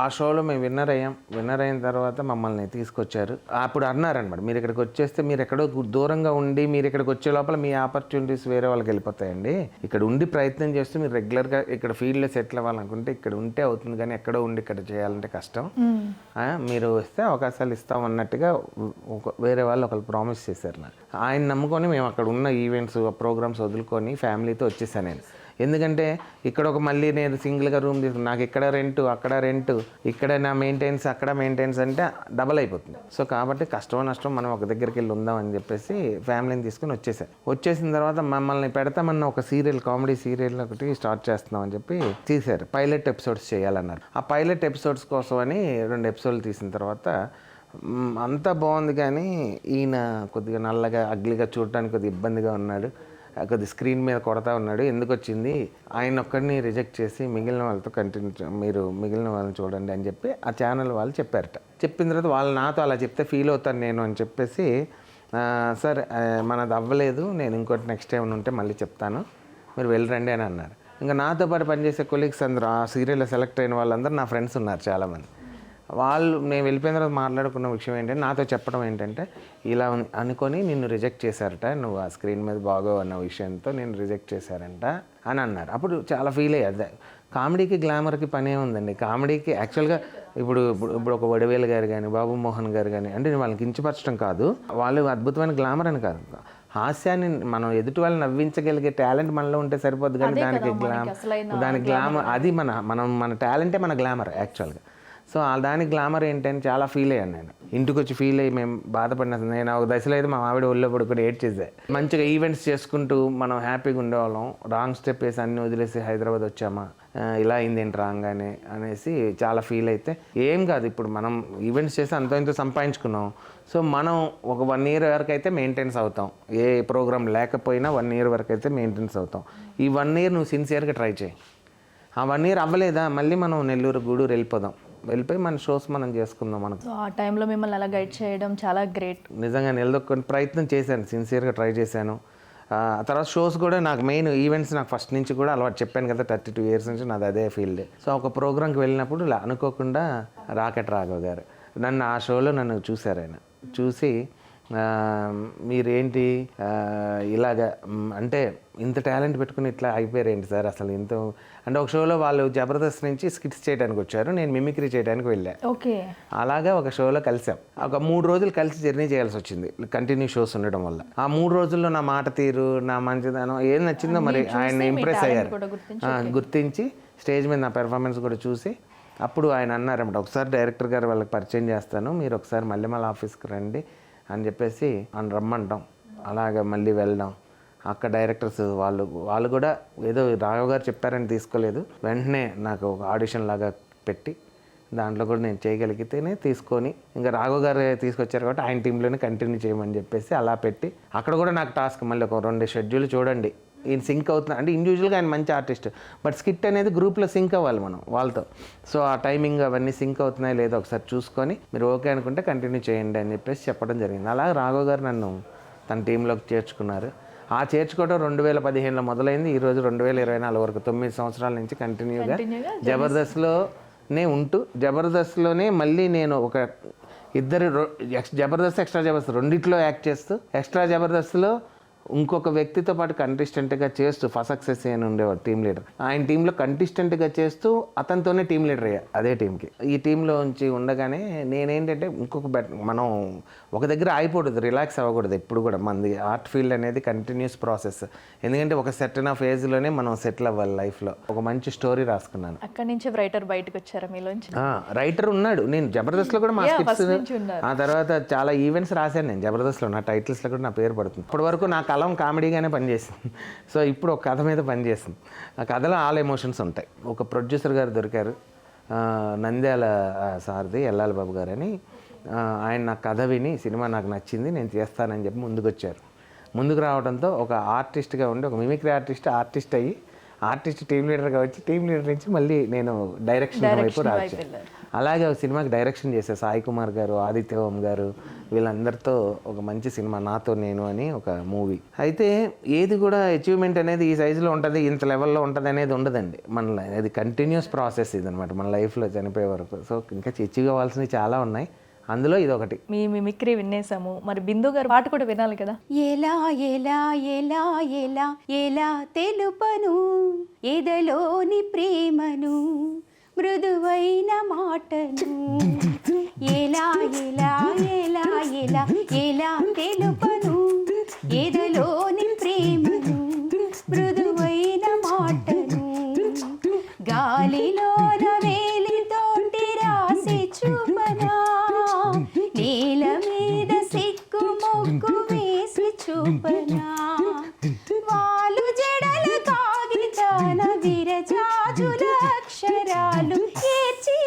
ఆ షోలో మేము విన్నర్ అయిన తర్వాత మమ్మల్ని తీసుకొచ్చారు. అప్పుడు అన్నారనమాట, మీరు ఇక్కడికి వచ్చేస్తే మీరు ఎక్కడో దూరంగా ఉండి మీరు ఇక్కడికి వచ్చే లోపల మీ ఆపర్చునిటీస్ వేరే వాళ్ళకి వెళ్ళిపోతాయండి. ఇక్కడ ఉండి ప్రయత్నం చేస్తూ మీరు రెగ్యులర్గా ఇక్కడ ఫీల్డ్లో సెటిల్ అవ్వాలనుకుంటే ఇక్కడ ఉంటే అవుతుంది, కానీ ఎక్కడో ఉండి ఇక్కడ చేయాలంటే కష్టం. మీరు వస్తే అవకాశాలు ఇస్తాం అన్నట్టుగా వేరే వాళ్ళు ఒకరు ప్రామిస్ చేశారు నాకు. ఆయన నమ్ముకొని మేము అక్కడ ఉన్న ఈవెంట్స్ ప్రోగ్రామ్స్ వదులుకొని ఫ్యామిలీతో వచ్చేసాను నేను. ఎందుకంటే ఇక్కడ మళ్ళీ నేను సింగిల్గా రూమ్ తీసుకుని నాకు ఇక్కడ రెంట్ అక్కడ రెంట్, ఇక్కడ నా మెయింటెనెన్స్ అక్కడ మెయింటెనెన్స్ అంటే డబల్ అయిపోతుంది. సో కాబట్టి కష్టం నష్టం మనం ఒక దగ్గరికి వెళ్ళి ఉందామని చెప్పేసి ఫ్యామిలీని తీసుకుని వచ్చేసిన తర్వాత మమ్మల్ని పెడతామన్న ఒక సీరియల్, కామెడీ సీరియల్ ఒకటి స్టార్ట్ చేస్తున్నాం అని చెప్పి తీశారు. పైలట్ ఎపిసోడ్స్ చేయాలన్నారు. ఆ పైలట్ ఎపిసోడ్స్ కోసం అని 2 ఎపిసోడ్లు తీసిన తర్వాత అంతా బాగుంది, కానీ ఈయన కొద్దిగా నల్లగా అగ్లీగా చూడటానికి కొద్దిగా ఇబ్బందిగా ఉన్నాడు, కొద్దిగా స్క్రీన్ మీద కొడతా ఉన్నాడు. ఎందుకు వచ్చింది, ఆయన ఒక్కడిని రిజెక్ట్ చేసి మిగిలిన వాళ్ళతో మీరు మిగిలిన వాళ్ళని చూడండి అని చెప్పి ఆ ఛానల్ వాళ్ళు చెప్పారట. చెప్పిన తర్వాత వాళ్ళు నాతో అలా చెప్తే ఫీల్ అవుతాను నేను అని చెప్పేసి, సార్ మనది అవ్వలేదు, నేను ఇంకోటి నెక్స్ట్ టైం ఉంటే మళ్ళీ చెప్తాను, మీరు వెళ్ళరండి అని అన్నారు. ఇంకా నాతో పాటు పనిచేసే కొలీగ్స్ అందరూ, ఆ సీరియల్లో సెలెక్ట్ అయిన వాళ్ళందరూ నా ఫ్రెండ్స్ ఉన్నారు చాలామంది. వాళ్ళు నేను వెళ్ళిపోయిన తర్వాత మాట్లాడుకున్న విషయం ఏంటంటే, నాతో చెప్పడం ఏంటంటే, ఇలా అనుకొని నిన్ను రిజెక్ట్ చేశారట, నువ్వు ఆ స్క్రీన్ మీద బాగోవు అన్న విషయంతో నేను రిజెక్ట్ చేశారంట అని అన్నారు. అప్పుడు చాలా ఫీల్ అయ్యారు. అదే కామెడీకి గ్లామర్కి పనే ఉందండి. కామెడీకి యాక్చువల్గా ఇప్పుడు ఒక వడివేలు గారు కానీ బాబు మోహన్ గారు కానీ, అంటే వాళ్ళకి కించపరచడం కాదు, వాళ్ళు అద్భుతమైన గ్లామర్ అని కాదు, హాస్యాన్ని మనం ఎదుటి వాళ్ళని నవ్వించగలిగే టాలెంట్ మనలో ఉంటే సరిపోద్దు, కానీ దానికి గ్లామర్ అది మన టాలెంటే మన గ్లామర్ యాక్చువల్గా. సో దానికి గ్లామర్ ఏంటని చాలా ఫీల్ అయ్యాను నేను. ఇంటికి వచ్చి ఫీల్ అయ్యి మేము బాధపడిన, నేను ఒక దశలో అయితే మా ఆవిడ ఒళ్ళో పడుకొని ఏడ్ చేసే. మంచిగా ఈవెంట్స్ చేసుకుంటూ మనం హ్యాపీగా ఉండేవాళ్ళం. రాంగ్ స్టెప్ వేసి అన్నీ వదిలేసి హైదరాబాద్ వచ్చామా, ఇలా అయింది ఏంటి రాగానే అనేసి చాలా ఫీల్ అయితే, ఏం కాదు ఇప్పుడు మనం ఈవెంట్స్ చేసి అంతో ఇంతో సంపాదించుకున్నాం. సో మనం ఒక 1 year వరకు అయితే మెయింటెనెన్స్ అవుతాం, ఏ ప్రోగ్రామ్ లేకపోయినా 1 year వరకు అయితే మెయింటెనెన్స్ అవుతాం. ఈ 1 year నువ్వు సిన్సియర్గా ట్రై చేయి. ఆ 1 year అవ్వలేదా, మళ్ళీ మనం నెల్లూరు గూడూరు వెళ్ళిపోయి మన షోస్ మనం చేసుకుందాం. మనకు ఆ టైంలో మిమ్మల్ని అలా గైడ్ చేయడం చాలా గ్రేట్. నిజంగా నిలదొక్కుని ప్రయత్నం చేశాను, సిన్సియర్గా ట్రై చేశాను. ఆ తర్వాత షోస్ కూడా నాకు మెయిన్ ఈవెంట్స్ నాకు ఫస్ట్ నుంచి కూడా అలవాటు, చెప్పాను కదా 32 years నుంచి నాది అదే ఫీల్డ్. సో ఒక ప్రోగ్రామ్కి వెళ్ళినప్పుడు అనుకోకుండా రాకెట్ రాఘవ్ గారు ఆ షోలో నన్ను చూశారు. ఆయన చూసి మీరేంటి ఇలాగా అంటే ఇంత టాలెంట్ పెట్టుకుని ఇట్లా అయిపోయారు ఏంటి సార్ అసలు ఇంత అంటే, ఒక షోలో వాళ్ళు జబర్దస్త్ నుంచి స్కిట్స్ చేయడానికి వచ్చారు, నేను మిమిక్రీ చేయడానికి వెళ్ళాను. ఓకే, అలాగా ఒక షోలో కలిసాం. ఒక 3 రోజులు కలిసి జర్నీ చేయాల్సి వచ్చింది, కంటిన్యూ షోస్ ఉండడం వల్ల. ఆ 3 రోజుల్లో నా మాట తీరు, నా మంచిదనం ఏం నచ్చిందో మరి ఆయన ఇంప్రెస్ అయ్యారు, గుర్తించి స్టేజ్ మీద నా పెర్ఫార్మెన్స్ కూడా చూసి అప్పుడు ఆయన అన్నారన్నమాట, ఒకసారి డైరెక్టర్ గారు వాళ్ళకి పరిచయం చేస్తాను, మీరు ఒకసారి మళ్ళీ ఆఫీస్కి రండి అని చెప్పేసి అని రమ్మంటాం. అలాగ మళ్ళీ వెళ్దాం. అక్కడ డైరెక్టర్స్ వాళ్ళు కూడా ఏదో రాఘవ్ గారు చెప్పారని తీసుకోలేదు, వెంటనే నాకు ఒక ఆడిషన్ లాగా పెట్టి దాంట్లో కూడా నేను చేయగలిగితేనే తీసుకొని, ఇంకా రాఘవ్ గారు తీసుకొచ్చారు కాబట్టి ఆయన టీంలోనే కంటిన్యూ చేయమని చెప్పేసి అలా పెట్టి, అక్కడ కూడా నాకు టాస్క్ మళ్ళీ ఒక 2 షెడ్యూల్ చూడండి ఈయన సింక్ అవుతుంది అంటే, ఇండివిజువల్గా ఆయన మంచి ఆర్టిస్ట్, బట్ స్కిట్ అనేది గ్రూప్లో సింక్ అవ్వాలి మనం వాళ్ళతో. సో ఆ టైమింగ్ అవన్నీ సింక్ అవుతున్నాయి లేదో ఒకసారి చూసుకొని మీరు ఓకే అనుకుంటే కంటిన్యూ చేయండి అని చెప్పేసి చెప్పడం జరిగింది. అలా రాఘవ్ గారు నన్ను తన టీంలోకి చేర్చుకున్నారు. ఆ చేర్చుకోవడం 2015లో మొదలైంది. ఈరోజు 2024 వరకు 9 సంవత్సరాల నుంచి కంటిన్యూగా జబర్దస్త్లోనే ఉంటూ, జబర్దస్త్లోనే మళ్ళీ నేను ఒక జబర్దస్త్ ఎక్స్ట్రా జబర్దస్త్ రెండిట్లో యాక్ట్ చేస్తూ, ఎక్స్ట్రా జబర్దస్త్లో ఇంకొక వ్యక్తితో పాటు కంటెస్టెంట్గా చేస్తూ సక్సెస్ అని ఉండేవాడు టీం లీడర్, ఆయన టీంలో కంటెస్టెంట్గా చేస్తూ అతనితోనే టీం లీడర్ అయ్యా అదే టీంకి. ఈ టీంలో ఉంచి ఉండగానే నేనేంటంటే మనం ఒక దగ్గర ఆగిపోకూడదు, రిలాక్స్ అవ్వకూడదు ఎప్పుడు కూడా. మనది ఆర్ట్ ఫీల్డ్ అనేది కంటిన్యూస్ ప్రాసెస్, ఎందుకంటే ఒక సెటిల్ ఫేజ్లోనే మనం సెటిల్ అవ్వాలి లైఫ్లో. ఒక మంచి స్టోరీ రాసుకున్నాను. అక్కడి నుంచి రైటర్ బయటకు వచ్చారా మీలోంచి? రైటర్ ఉన్నాడు, నేను జబర్దస్త్లో కూడా మా స్కిట్స్, ఆ తర్వాత చాలా ఈవెంట్స్ రాశాను నేను జబర్దస్త్లో, నా టైటిల్స్లో కూడా నా పేరు పడుతుంది. ఇప్పటి వరకు నా కలం కామెడీగానే పనిచేసింది. సో ఇప్పుడు ఒక కథ మీద పనిచేస్తుంది. ఆ కథలో ఆల్ ఎమోషన్స్ ఉంటాయి. ఒక ప్రొడ్యూసర్ గారు దొరికారు, నంద్యాల సార్ది ఎల్లాల బాబు గారు అని. ఆయన నా కథ విని సినిమా నాకు నచ్చింది నేను చేస్తానని చెప్పి ముందుకు రావడంతో ఒక ఆర్టిస్ట్గా ఉండి, ఒక మిమిక్రీ ఆర్టిస్ట్ అయ్యి ఆర్టిస్ట్ టీమ్ లీడర్గా వచ్చి టీమ్ లీడర్ నుంచి మళ్ళీ నేను డైరెక్షన్ వైపు రావచ్చు. అలాగే ఒక సినిమాకి డైరెక్షన్ చేసే సాయి కుమార్ గారు, ఆదిత్య ఓం గారు వీళ్ళందరితో ఒక మంచి సినిమా నాతో నేను అని ఒక మూవీ. అయితే ఏది కూడా అచీవ్మెంట్ అనేది ఈ సైజులో ఉంటుంది, ఇంత లెవెల్లో ఉంటుంది అనేది ఉండదండి. మన అది కంటిన్యూస్ ప్రాసెస్ ఇది అనమాట మన లైఫ్లో చనిపోయే వరకు. సో ఇంకా అచీవ్ కావాల్సినవి చాలా ఉన్నాయి, అందులో ఇదొకటి. మీ మిమిక్రీ వినేసాము, మరి బిందు గారు పాట కూడా వినాలి కదా. ఎలా ఎలా ఎలా ఎలా ఎలా తెలుపను ఎదలోని ప్రేమను మృదువైన మాటను ఎలా ఎలా ఎలా ఎలా ఎలా తెలుపను ఎదలోని ప్రేమను మృదువైన మాటను గాలిలోన వేలితోటి రాసి చూపనా నేల మీద సిక్కు మొక్కు వేసి చూపనా వాలు జడల కాగితాన విరజాజుల అక్షరాలు ఏర్చి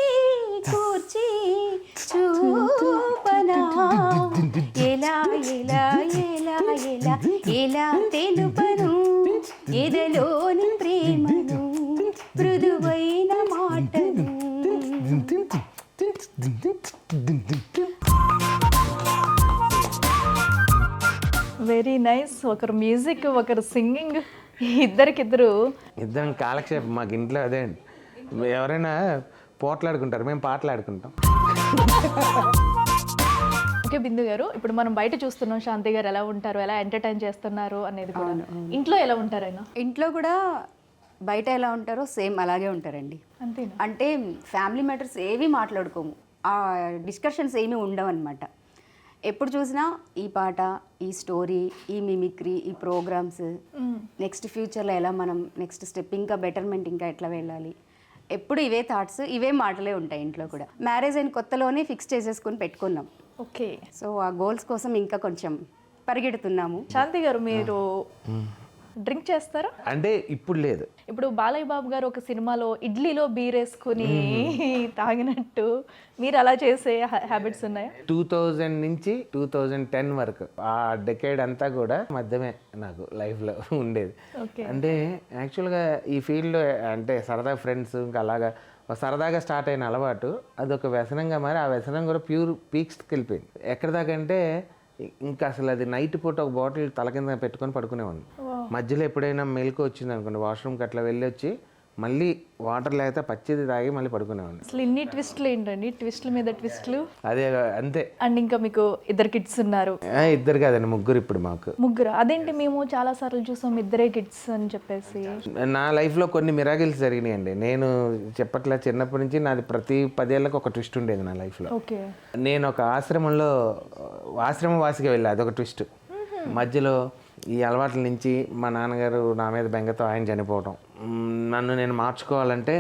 కూర్చి చూపనా ఎలా ఎలా ఎలా ఎలా ఎలా తెలుపను ఎదలోని ప్రేమను మృదువైన మాటను. Very nice. ఒకరు మ్యూజిక్, ఒకరు సింగింగ్, ఇద్దరికిద్దరు ఇద్దరం కాలక్షేపం మాకు ఇంట్లో అదే అండి. ఎవరైనా పోట్లాడుకుంటారు, మేము పాటలు ఆడుకుంటాం. ఓకే బిందు గారు, ఇప్పుడు మనం బయట చూస్తున్నాం శాంతి గారు ఎలా ఉంటారు, ఎలా ఎంటర్టైన్ చేస్తున్నారు అనేది కూడా. ఇంట్లో ఎలా ఉంటారు ఆయన? ఇంట్లో కూడా బయట ఎలా ఉంటారో సేమ్ అలాగే ఉంటారండి. అంతేనా? అంటే ఫ్యామిలీ మ్యాటర్స్ ఏవి మాట్లాడుకోము, ఆ డిస్కషన్స్ ఏమీ ఉండవు అనమాట. ఎప్పుడు చూసినా ఈ పాట, ఈ స్టోరీ, ఈ మిమిక్రీ, ఈ ప్రోగ్రామ్స్, నెక్స్ట్ ఫ్యూచర్లో ఎలా మనం నెక్స్ట్ స్టెప్ ఇంకా బెటర్మెంట్ ఇంకా ఎట్లా వెళ్ళాలి, ఎప్పుడు ఇవే థాట్స్, ఇవే మాటలే ఉంటాయి ఇంట్లో కూడా. మ్యారేజ్ అయిన కొత్తలోనే ఫిక్స్ చేసేసుకొని పెట్టుకున్నాం. ఓకే. సో ఆ గోల్స్ కోసం ఇంకా కొంచెం పరిగెడుతున్నాము. శాంతి గారు, మీరు డ్రింక్ చేస్తారా? అంటే ఇప్పుడు లేదు. ఇప్పుడు బాలయ్య బాబు గారు ఒక సినిమాలో ఇడ్లీలో బీరేసుకుని తాగినట్టు మీరు అలా చేసే హ్యాబిట్స్ ఉన్నాయా? 2000 నుంచి 2010 వరకు ఆ డెకేడ్ అంతా కూడా మధ్యమే నాకు లైఫ్లో ఉండేది. అంటే యాక్చువల్గా ఈ ఫీల్డ్లో అంటే సరదా ఫ్రెండ్స్ ఇంకా అలాగా సరదాగా స్టార్ట్ అయిన అలవాటు అదొక వ్యసనంగా మారి ఆ వ్యసనం కూడా ప్యూర్ పీక్స్కి వెళ్ళిపోయింది. ఎక్కడ దాకా అంటే ఇంకా అసలు అది నైట్ పూట ఒక బాటిల్ తల కింద పెట్టుకొని పడుకునేవాడిని. మధ్యలో ఎప్పుడైనా మెలకు వచ్చింది అనుకోండి, వాష్రూమ్కి అట్లా వెళ్ళి వచ్చి మళ్ళీ వాటర్ లేకపోతే పచ్చిది తాగి మళ్ళీ పడుకునేవాడిని. అసలు ఇన్ని ట్విస్ట్లు ఏంటండి, ట్విస్ట్ల మీద ట్విస్ట్లు. అదే అంతే. అండ్ ఇంకా మీకు ఇద్దరు కిడ్స్ ఉన్నారు? ఇద్దరు కాదండి, ముగ్గురు ఇప్పుడు మాకు. ముగ్గురు? అదేంటి, మేము చాలా సార్లు చూసాం ఇద్దరే కిడ్స్ అని చెప్పేసి. నా లైఫ్లో కొన్ని మిరాకిల్స్ జరిగినాయండి. నేను చెప్పట్లా, చిన్నప్పటి నుంచి నాది ప్రతి 10 ఏళ్ళకి ఒక ట్విస్ట్ ఉండేది నా లైఫ్లో. ఓకే. నేను ఒక ఆశ్రమవాసిగా వెళ్ళా, అదొక ట్విస్ట్. మధ్యలో ఈ అలవాట్ల నుంచి మా నాన్నగారు నా మీద బెంగతో ఆయన చనిపోవటం, నన్ను నేను మార్చుకోవాలంటే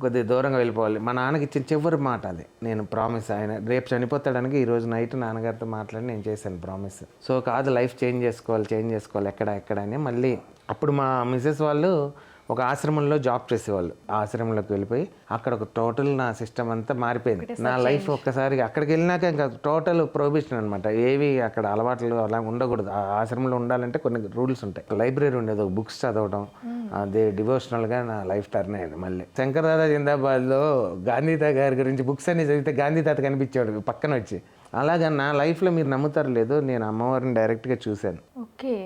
కొద్దిగా దూరంగా వెళ్ళిపోవాలి. మా నాన్నకి ఇచ్చిన చివరి మాట అది, నేను ప్రామిస్. ఆయన రేపు చనిపోతాడానికి ఈరోజు నైట్ నాన్నగారితో మాట్లాడి నేను చేశాను ప్రామిస్. సో కాదు, లైఫ్ చేంజ్ చేసుకోవాలి ఎక్కడ అని. మళ్ళీ అప్పుడు మా మిసెస్ వాళ్ళు ఒక ఆశ్రమంలో జాబ్ చేసేవాళ్ళు. ఆ ఆశ్రమంలోకి వెళ్ళిపోయి అక్కడ ఒక టోటల్ నా సిస్టమ్ అంతా మారిపోయింది. నా లైఫ్ ఒక్కసారి అక్కడికి వెళ్ళినాక ఇంకా టోటల్ ప్రొహిబిషన్ అనమాట. ఏవి అక్కడ అలవాట్లు అలా ఉండకూడదు. ఆ ఆశ్రమంలో ఉండాలంటే కొన్ని రూల్స్ ఉంటాయి. లైబ్రరీ ఉండేది, ఒక బుక్స్ చదవడం, అదే డివోషనల్గా నా లైఫ్ టర్న్ అయింది. మళ్ళీ శంకర్ దాదా జిందాబాద్లో గాంధీ తాత గారి గురించి బుక్స్ అన్ని చదివితే గాంధీ తాత కనిపించేవాడు పక్కన వచ్చి. అలాగా నా లైఫ్లో మీరు నమ్ముతారు లేదు, నేను అమ్మవారిని డైరెక్ట్గా చూశాను. ఓకే.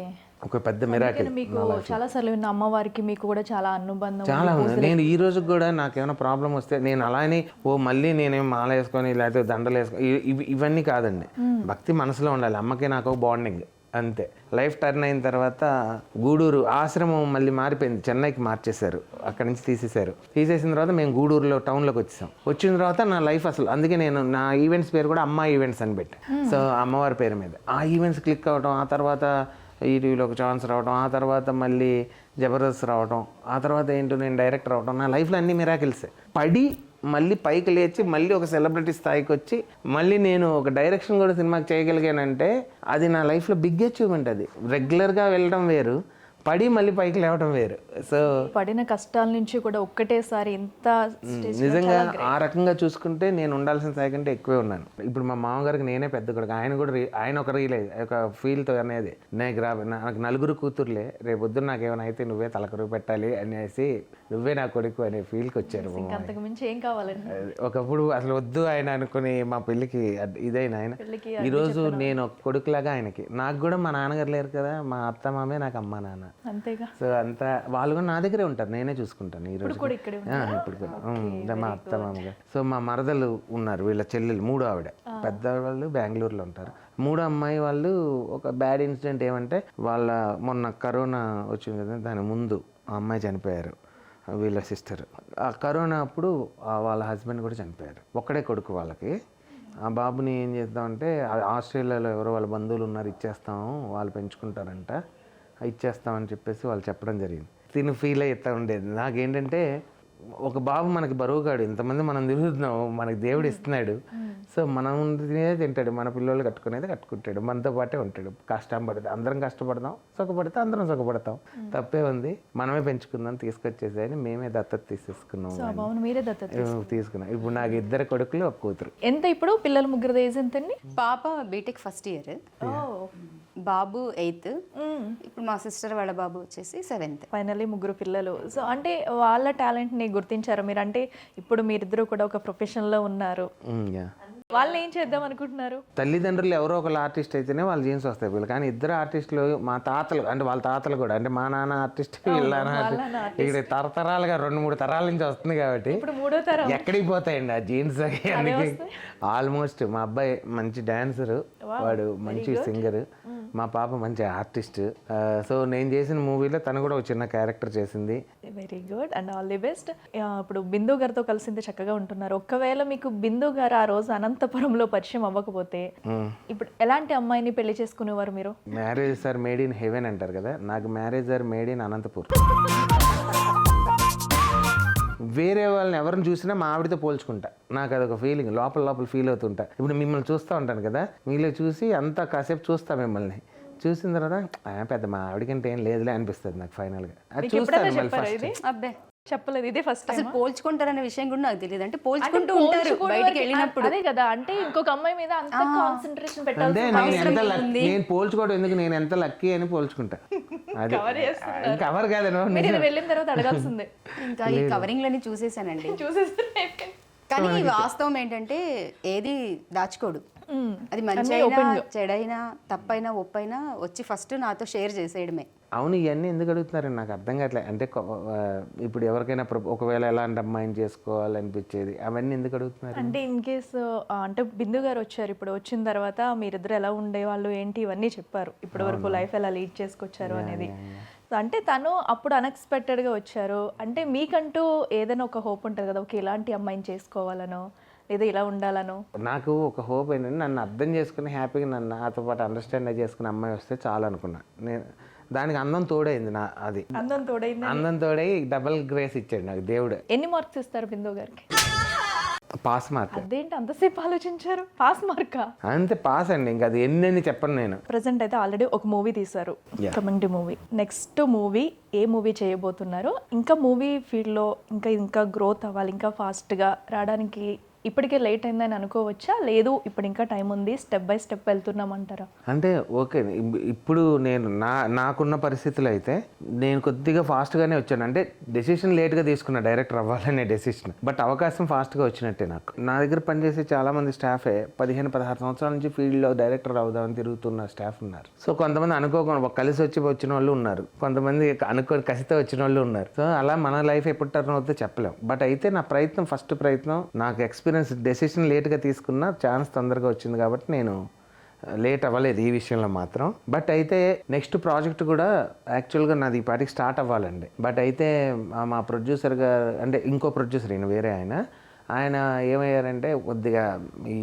ఒక పెద్ద మిరాకిల్. మీకు చాలా సార్లు విన్న అమ్మవారికి మీకు కూడా చాలా అనుబంధం చాలా ఉంది. నేను ఈ రోజు కూడా నాకేమైనా ప్రాబ్లం వస్తే నేను అలానే మళ్ళీ నేనేం మాల వేసుకొని లేకపోతే దండలు వేసుకొని ఇవన్నీ కాదండి. భక్తి మనసులో ఉండాలి. అమ్మకి నాకు బాండింగ్ అంతే. లైఫ్ టర్న్ అయిన తర్వాత గూడూరు ఆశ్రమం మళ్ళీ మారిపోయింది, చెన్నైకి మార్చేశారు, అక్కడి నుంచి తీసేసిన తర్వాత మేము గూడూరులో టౌన్లోకి వచ్చిన తర్వాత నా లైఫ్ అసలు, అందుకే నేను నా ఈవెంట్స్ పేరు కూడా అమ్మ ఈవెంట్స్ అని పెట్టి, సో అమ్మవారి పేరు మీద ఆ ఈవెంట్స్ క్లిక్ అవ్వడం, ఆ తర్వాత ఈటీవీలో ఒక ఛాన్స్ రావడం, ఆ తర్వాత మళ్ళీ జబర్దస్త్ రావడం, ఆ తర్వాత ఏంటో నేను డైరెక్టర్ అవడం. నా లైఫ్లో అన్ని మిరాకిల్సే. పడి మళ్ళీ పైకి లేచి మళ్ళీ ఒక సెలబ్రిటీ స్థాయికి వచ్చి మళ్ళీ నేను ఒక డైరెక్షన్ కూడా సినిమాకి చేయగలిగానంటే అది నా లైఫ్లో బిగ్ అచీవ్మెంట్. అది రెగ్యులర్గా వెళ్ళడం వేరు, పడి మళ్ళీ పైకి లేవడం వేరు. సో పడిన కష్టాల నుంచి కూడా ఒక్కటేసారి ఇంత stage లో నిజంగా చాలా great. ఆ రకంగా చూసుకుంటే నేను ఉండాల్సిన స్థాయి కంటే ఎక్కువే ఉన్నాను. ఇప్పుడు మా మామగారికి నేనే పెద్ద కొడుకు. ఆయన కూడా ఆయన ఒక రియలైజ్ ఒక ఫీల్తో అనేది నాకు నలుగురు కూతుర్లే, రేపు పొద్దున్న నాకేమైనా అయితే నువ్వే తలకరువు పెట్టాలి అనేసి నువ్వే నా కొడుకు అనే ఫీల్కి వచ్చారు. ఇంకా అంతకు మించి ఏం కావాలండి. ఒకప్పుడు అసలు వద్దు ఆయన అనుకుని మా పెళ్ళికి ఇదైన ఆయన పెళ్ళికి ఈరోజు నేను ఒక కొడుకులాగా ఆయనకి. నాకు కూడా మా నాన్నగారు లేరు కదా, మా అత్త మామే నాకు అమ్మ నాన్న. అంతేగా. సో అంతా వాళ్ళు కూడా నా దగ్గరే ఉంటారు, నేనే చూసుకుంటాను ఈరోజు కూడా ఇక్కడే ఇప్పుడు కూడా మా అత్త మామగా. సో మా మరదలు ఉన్నారు, వీళ్ళ చెల్లెలు మూడో ఆవిడ. పెద్ద వాళ్ళు బెంగళూరులో ఉంటారు. మూడో అమ్మాయి వాళ్ళు ఒక బ్యాడ్ ఇన్సిడెంట్ ఏమంటే వాళ్ళ మొన్న కరోనా వచ్చింది కదా, దాని ముందు ఆ అమ్మాయి చనిపోయారు, వీళ్ళ సిస్టర్. ఆ కరోనా అప్పుడు వాళ్ళ హస్బెండ్ కూడా చనిపోయారు. ఒక్కడే కొడుకు వాళ్ళకి. ఆ బాబుని ఏం చేద్దామంటే ఆస్ట్రేలియాలో ఎవరో వాళ్ళ బంధువులు ఉన్నారు, ఇచ్చేస్తాము వాళ్ళు పెంచుకుంటారంట, ఇచ్చేస్తామని చెప్పేసి వాళ్ళు చెప్పడం జరిగింది. తిని ఫీల్ అవుతూ ఉండేది. నాకేంటంటే ఒక బాబు మనకి బరువుగాడు, ఇంతమంది మనం తిరుగుతున్నాము, మనకి దేవుడు ఇస్తున్నాడు. సో మనం తినేదే తింటాడు, మన పిల్లలు కట్టుకునేది కట్టుకుంటాడు, మనతో పాటే ఉంటాడు. కష్టం పడితే అందరం కష్టపడదాం, సుఖపడితే అందరం సుఖపడతాం, తప్పే ఉంది. మనమే పెంచుకుందాం, తీసుకొచ్చేసాయని మేమే దత్తత తీసేసుకున్నాం. అవును, మీరే దత్తత తీసుకున్నాం. ఇప్పుడు నాకు 2 కొడుకులు, 1 కూతురు. ఎంత ఇప్పుడు పిల్లల ముగ్గురు ఏజ్ ఎంతండి? పాప బీటెక్ ఫస్ట్ ఇయర్, బాబు 8th, ఇప్పుడు మా సిస్టర్ వాళ్ళ బాబు వచ్చేసి 7th. ఫైనల్లీ ముగ్గురు పిల్లలు. సో అంటే వాళ్ళ టాలెంట్ని గుర్తించారు మీరు? అంటే ఇప్పుడు మీరిద్దరూ కూడా ఒక ప్రొఫెషన్లో ఉన్నారు, వాళ్ళు ఏం చేద్దాం అనుకుంటున్నారు? తల్లిదండ్రులు ఎవరో ఒకళ్ళు ఆర్టిస్ట్ అయితేనే వాళ్ళ జీన్స్ వస్తాయి వీళ్ళు. కానీ 2 ఆర్టిస్టులు, మా తాతలు అంటే వాళ్ళ తాతలు కూడా, అంటే మా నాన్న ఆర్టిస్ట్, వీళ్ళ ఆర్టిస్ట్, ఇక్కడ తరతరాలుగా 2-3 తరాల నుంచి వస్తుంది కాబట్టి ఇప్పుడు 3వ తరం ఎక్కడికి పోతాయండి ఆ జీన్స్. ఆల్మోస్ట్ మా అబ్బాయి మంచి డాన్సరు, వాడు మంచి సింగర్, మా పాప మంచి ఆర్టిస్ట్. సో నేను చేసిన మూవీలో తను కూడా ఒక చిన్న క్యారెక్టర్ చేసింది. Very good and all the best. ఇప్పుడు బిందు గారితో కలిసింది చక్కగా ఉంటున్నారు. ఒకవేళ మీకు బిందు గారు ఆ రోజు అనంతపురంలో పరిచయం అవ్వకపోతే ఇప్పుడు ఎలాంటి అమ్మాయిని పెళ్లి చేసుకునేవారు మీరు? Marriage or made in heaven అంటారు కదా, నాకు marriage or made in Anantapur. వేరే వాళ్ళని ఎవరిని చూసినా మా ఆవిడతో పోల్చుకుంటా. నాకు అదొక ఫీలింగ్, లోపల ఫీల్ అవుతుంటా. ఇప్పుడు మిమ్మల్ని చూస్తూ ఉంటాను కదా, మీలో చూసి అంతా కాసేపు చూస్తా, మిమ్మల్ని చూసిన తర్వాత పెద్ద మా ఆవిడకంటే ఏం లేదులే అనిపిస్తుంది నాకు ఫైనల్గా. అది చూస్తాను మళ్ళీ ఫస్ట్. అబ్బే చెప్పలేదు, ఇదే ఫస్ట్ అసలు పోల్చుకుంటారనే విషయం కూడా నాకు తెలియదు. అంటే పోల్చుకుంటూ ఉంటారు బయటికి వెళ్ళినప్పుడు. అదే కదా, అంటే ఇంకొక అమ్మాయి మీద అంత కాన్సన్ట్రేషన్ అంటే పెట్టాల్సి నేను పోల్చుకోవడం ఎందుకు, నేను ఎంత లక్కీ అని పోల్చుకుంటా. అది కవర్ కాదను, వెళ్ళిన తర్వాత అడగాల్సిందే. ఇంకా ఈ కవరింగ్ లని చూసేసానండి. చూసేస్తే కానీ వాస్తవం ఏంటంటే ఏది దాచుకోడు. అది మంచి అయినా చెడైనా తప్పైనా ఒప్పైనా వచ్చి ఫస్ట్ నాతో షేర్ చేసేయడమే. అవును, ఇవన్నీ ఎందుకు అడుగుతున్నారని నాకు అర్థం కావట్లేదు. అంటే ఇప్పుడు ఎవరికైనా ఒకవేళ ఎలాంటి అమ్మాయిని చేసుకోవాలనిపించేది, అవన్నీ ఎందుకు అడుగుతున్నారు? అంటే ఇన్ కేసు అంటే బిందు గారు వచ్చారు, ఇప్పుడు వచ్చిన తర్వాత మీరిద్దరు ఎలా ఉండేవాళ్ళు ఏంటి ఇవన్నీ చెప్పారు, ఇప్పటి వరకు లైఫ్ ఎలా లీడ్ చేసుకొచ్చారు అనేది. అంటే తను అప్పుడు అన్ఎక్స్పెక్టెడ్గా వచ్చారు. అంటే మీకంటూ ఏదైనా ఒక హోప్ ఉంటుంది కదా, ఒక ఇలాంటి అమ్మాయిని చేసుకోవాలనో లేదా ఇలా ఉండాలనో? నాకు ఒక హోప్ ఏంటంటే నన్ను అర్థం చేసుకుని హ్యాపీగా నన్ను నాతో పాటు అండర్స్టాండ్ చేసుకునే అమ్మాయి వస్తే చాలు అనుకున్నా నేను. దానికి అందం తోడైంది, అది అందం తోడై డబల్ గ్రేస్ ఇచ్చాడు నాకు దేవుడు. ఎన్ని మార్క్స్ ఇస్తారు బిందు గారికి? Pass mark. అదేంటి అంతసేపు ఆలోచించారు? Pass markka? అంతే, పాస్ అండి, ఇంకా అది ఎన్ని చెప్పను నేను. ప్రెసెంట్ అయితే ఆల్రెడీ ఒక మూవీ తీశారు, కమింగ్ మూవీ. నెక్స్ట్ మూవీ ఏ మూవీ చేయబోతున్నారు? ఇంకా మూవీ ఫీల్డ్లో ఇంకా గ్రోత్ అవ్వాలి, ఇంకా ఫాస్ట్గా రావడానికి ఇప్పటికే లేట్ అయిందని అనుకోవచ్చా, లేదు ఇప్పుడు ఇంకా టైం ఉంది, స్టెప్ బై స్టెప్ వెళ్తున్నామంటారా? అంటే ఓకే, ఇప్పుడు నేను నాకున్న పరిస్థితులు అయితే నేను కొద్దిగా ఫాస్ట్గానే వచ్చాను. అంటే డెసిషన్ లేట్గా తీసుకున్నా, డైరెక్టర్ అవ్వాలనే డెసిషన్, బట్ అవకాశం ఫాస్ట్గా వచ్చినట్టే. నాకు నా దగ్గర పనిచేసే చాలామంది స్టాఫే 15-16 సంవత్సరాల నుంచి ఫీల్డ్లో డైరెక్టర్ అవుదామని తిరుగుతున్న స్టాఫ్ ఉన్నారు. సో కొంతమంది అనుకోకుండా కలిసి వచ్చిన వాళ్ళు ఉన్నారు, కొంతమంది అనుకోని కసితో వచ్చిన వాళ్ళు ఉన్నారు. సో అలా మన లైఫ్ ఎప్పుడు టర్న్ అవుతుందో చెప్పలేం. బట్ అయితే నా ప్రయత్నం, ఫస్ట్ ప్రయత్నం, నాకు ఎక్స్పీరియన్స్, డెసిషన్ లేట్గా తీసుకున్న ఛాన్స్ తొందరగా వచ్చింది కాబట్టి నేను లేట్ అవ్వలేదు ఈ విషయంలో మాత్రం. బట్ అయితే నెక్స్ట్ ప్రాజెక్ట్ కూడా యాక్చువల్గా నాది ఈ పాటికి స్టార్ట్ అవ్వాలండి. బట్ అయితే మా ప్రొడ్యూసర్ గారు, అంటే ఇంకో ప్రొడ్యూసర్ ఈయన వేరే ఆయన ఏమయ్యారంటే కొద్దిగా ఈ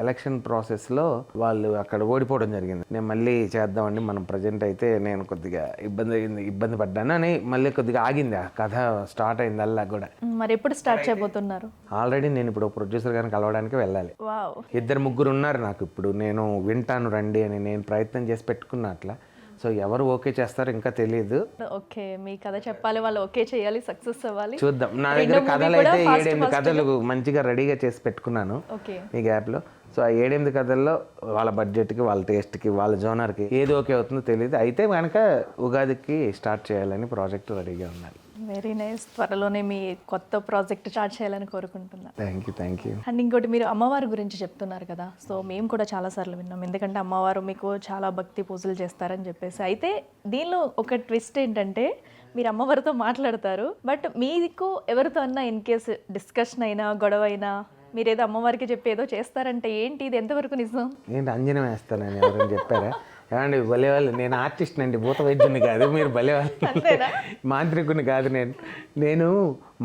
ఎలక్షన్ ప్రాసెస్లో వాళ్ళు అక్కడ ఓడిపోవడం జరిగింది. నేను మళ్ళీ చేద్దామండి మనం ప్రజెంట్ అయితే నేను కొద్దిగా ఇబ్బంది పడ్డాను అని మళ్ళీ కొద్దిగా ఆగింది ఆ కథ, స్టార్ట్ అయింది అలా కూడా. మరి ఎప్పుడు స్టార్ట్ చేయబోతున్నారు? ఆల్రెడీ నేను ఇప్పుడు ప్రొడ్యూసర్ గారిని కలవడానికి వెళ్ళాలి. 2-3 ఉన్నారు నాకు. ఇప్పుడు నేను వింటాను రండి అని నేను ప్రయత్నం చేసి పెట్టుకున్నా. అట్లా సో ఎవరు ఓకే చేస్తారో ఇంకా తెలియదు, ఓకే మీ కథ చెప్పాలి, వాళ్ళు ఓకే చేయాలి, సక్సెస్ అవ్వాలి. చూద్దాం. నా దగ్గర కథలు అయితే 7-8 కథలు మంచిగా రెడీగా చేసి పెట్టుకున్నాను ఓకే ఈ గ్యాప్లో. సో ఆ 7-8 కథల్లో వాళ్ళ బడ్జెట్కి, వాళ్ళ టేస్ట్కి, వాళ్ళ జోనర్కి ఏది ఓకే అవుతుందో తెలియదు. అయితే కనుక ఉగాదికి స్టార్ట్ చేయాలని ప్రాజెక్ట్ రెడీగా ఉన్నాను. Very nice. త్వరలోనే మీ కొత్త ప్రాజెక్ట్ స్టార్ట్ చేయాలని కోరుకుంటున్నా. Thank you. అండ్ ఇంకోటి, మీరు అమ్మవారి గురించి చెప్తున్నారు కదా, సో మేము కూడా చాలాసార్లు విన్నాం, ఎందుకంటే అమ్మవారు మీకు చాలా భక్తి పూజలు చేస్తారని చెప్పేసి. అయితే దీనిలో ఒక ట్విస్ట్ ఏంటంటే మీరు అమ్మవారితో మాట్లాడతారు, బట్ మీకు ఎవరితో అన్నా ఇన్ కేసు డిస్కషన్ అయినా గొడవ అయినా మీరు ఏదో అమ్మవారికి చెప్పి ఏదో చేస్తారంటే ఏంటి, ఇది ఎంతవరకు నిజం? ఏంటి అంజనం వేస్తానని ఎవరైనా చెప్పారా? ఏమండి భలేవాళ్ళు, నేను ఆర్టిస్ట్ అండి, భూత వైద్యుని కాదు. మీరు భలేవాళ్ళు, మాంత్రికుని కాదు. నేను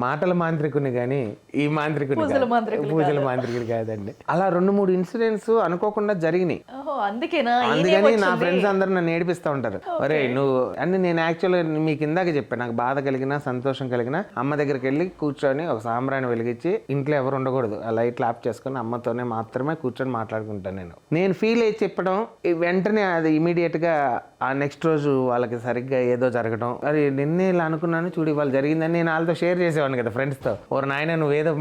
మాటల మాంత్రికుని కానీ ఈ మాంత్రికుని పూజల మాంత్రికుని కాదండి. అలా 2-3 ఇన్సిడెంట్స్ అనుకోకుండా జరిగినాయి. అందుకని నా ఫ్రెండ్స్ అందరూ నన్ను ఏడిపిస్తూ ఉంటారు. ఒరే నువ్వు అని. నేను యాక్చువల్గా మీకు ఇందాక చెప్పాను, నాకు బాధ కలిగినా సంతోషం కలిగినా అమ్మ దగ్గరికి వెళ్ళి కూర్చొని ఒక సాంబ్రాన్ని వెలిగించి, ఇంట్లో ఎవరు ఉండకూడదు, ఆ లైట్లు ఆఫ్ చేసుకొని అమ్మతోనే మాత్రమే కూర్చొని మాట్లాడుకుంటాను. నేను ఫీల్ అయ్యి చెప్పడం, వెంటనే అది ఇమీడియట్గా ఆ నెక్స్ట్ రోజు వాళ్ళకి సరిగ్గా ఏదో జరగడం. అది నిన్నే ఇలా అనుకున్నాను చూడు ఇవాళ జరిగిందని నేను వాళ్ళతో షేర్ చేసేవాడిని కదా ఫ్రెండ్స్తో. ఓ నాయన నువ్వేదో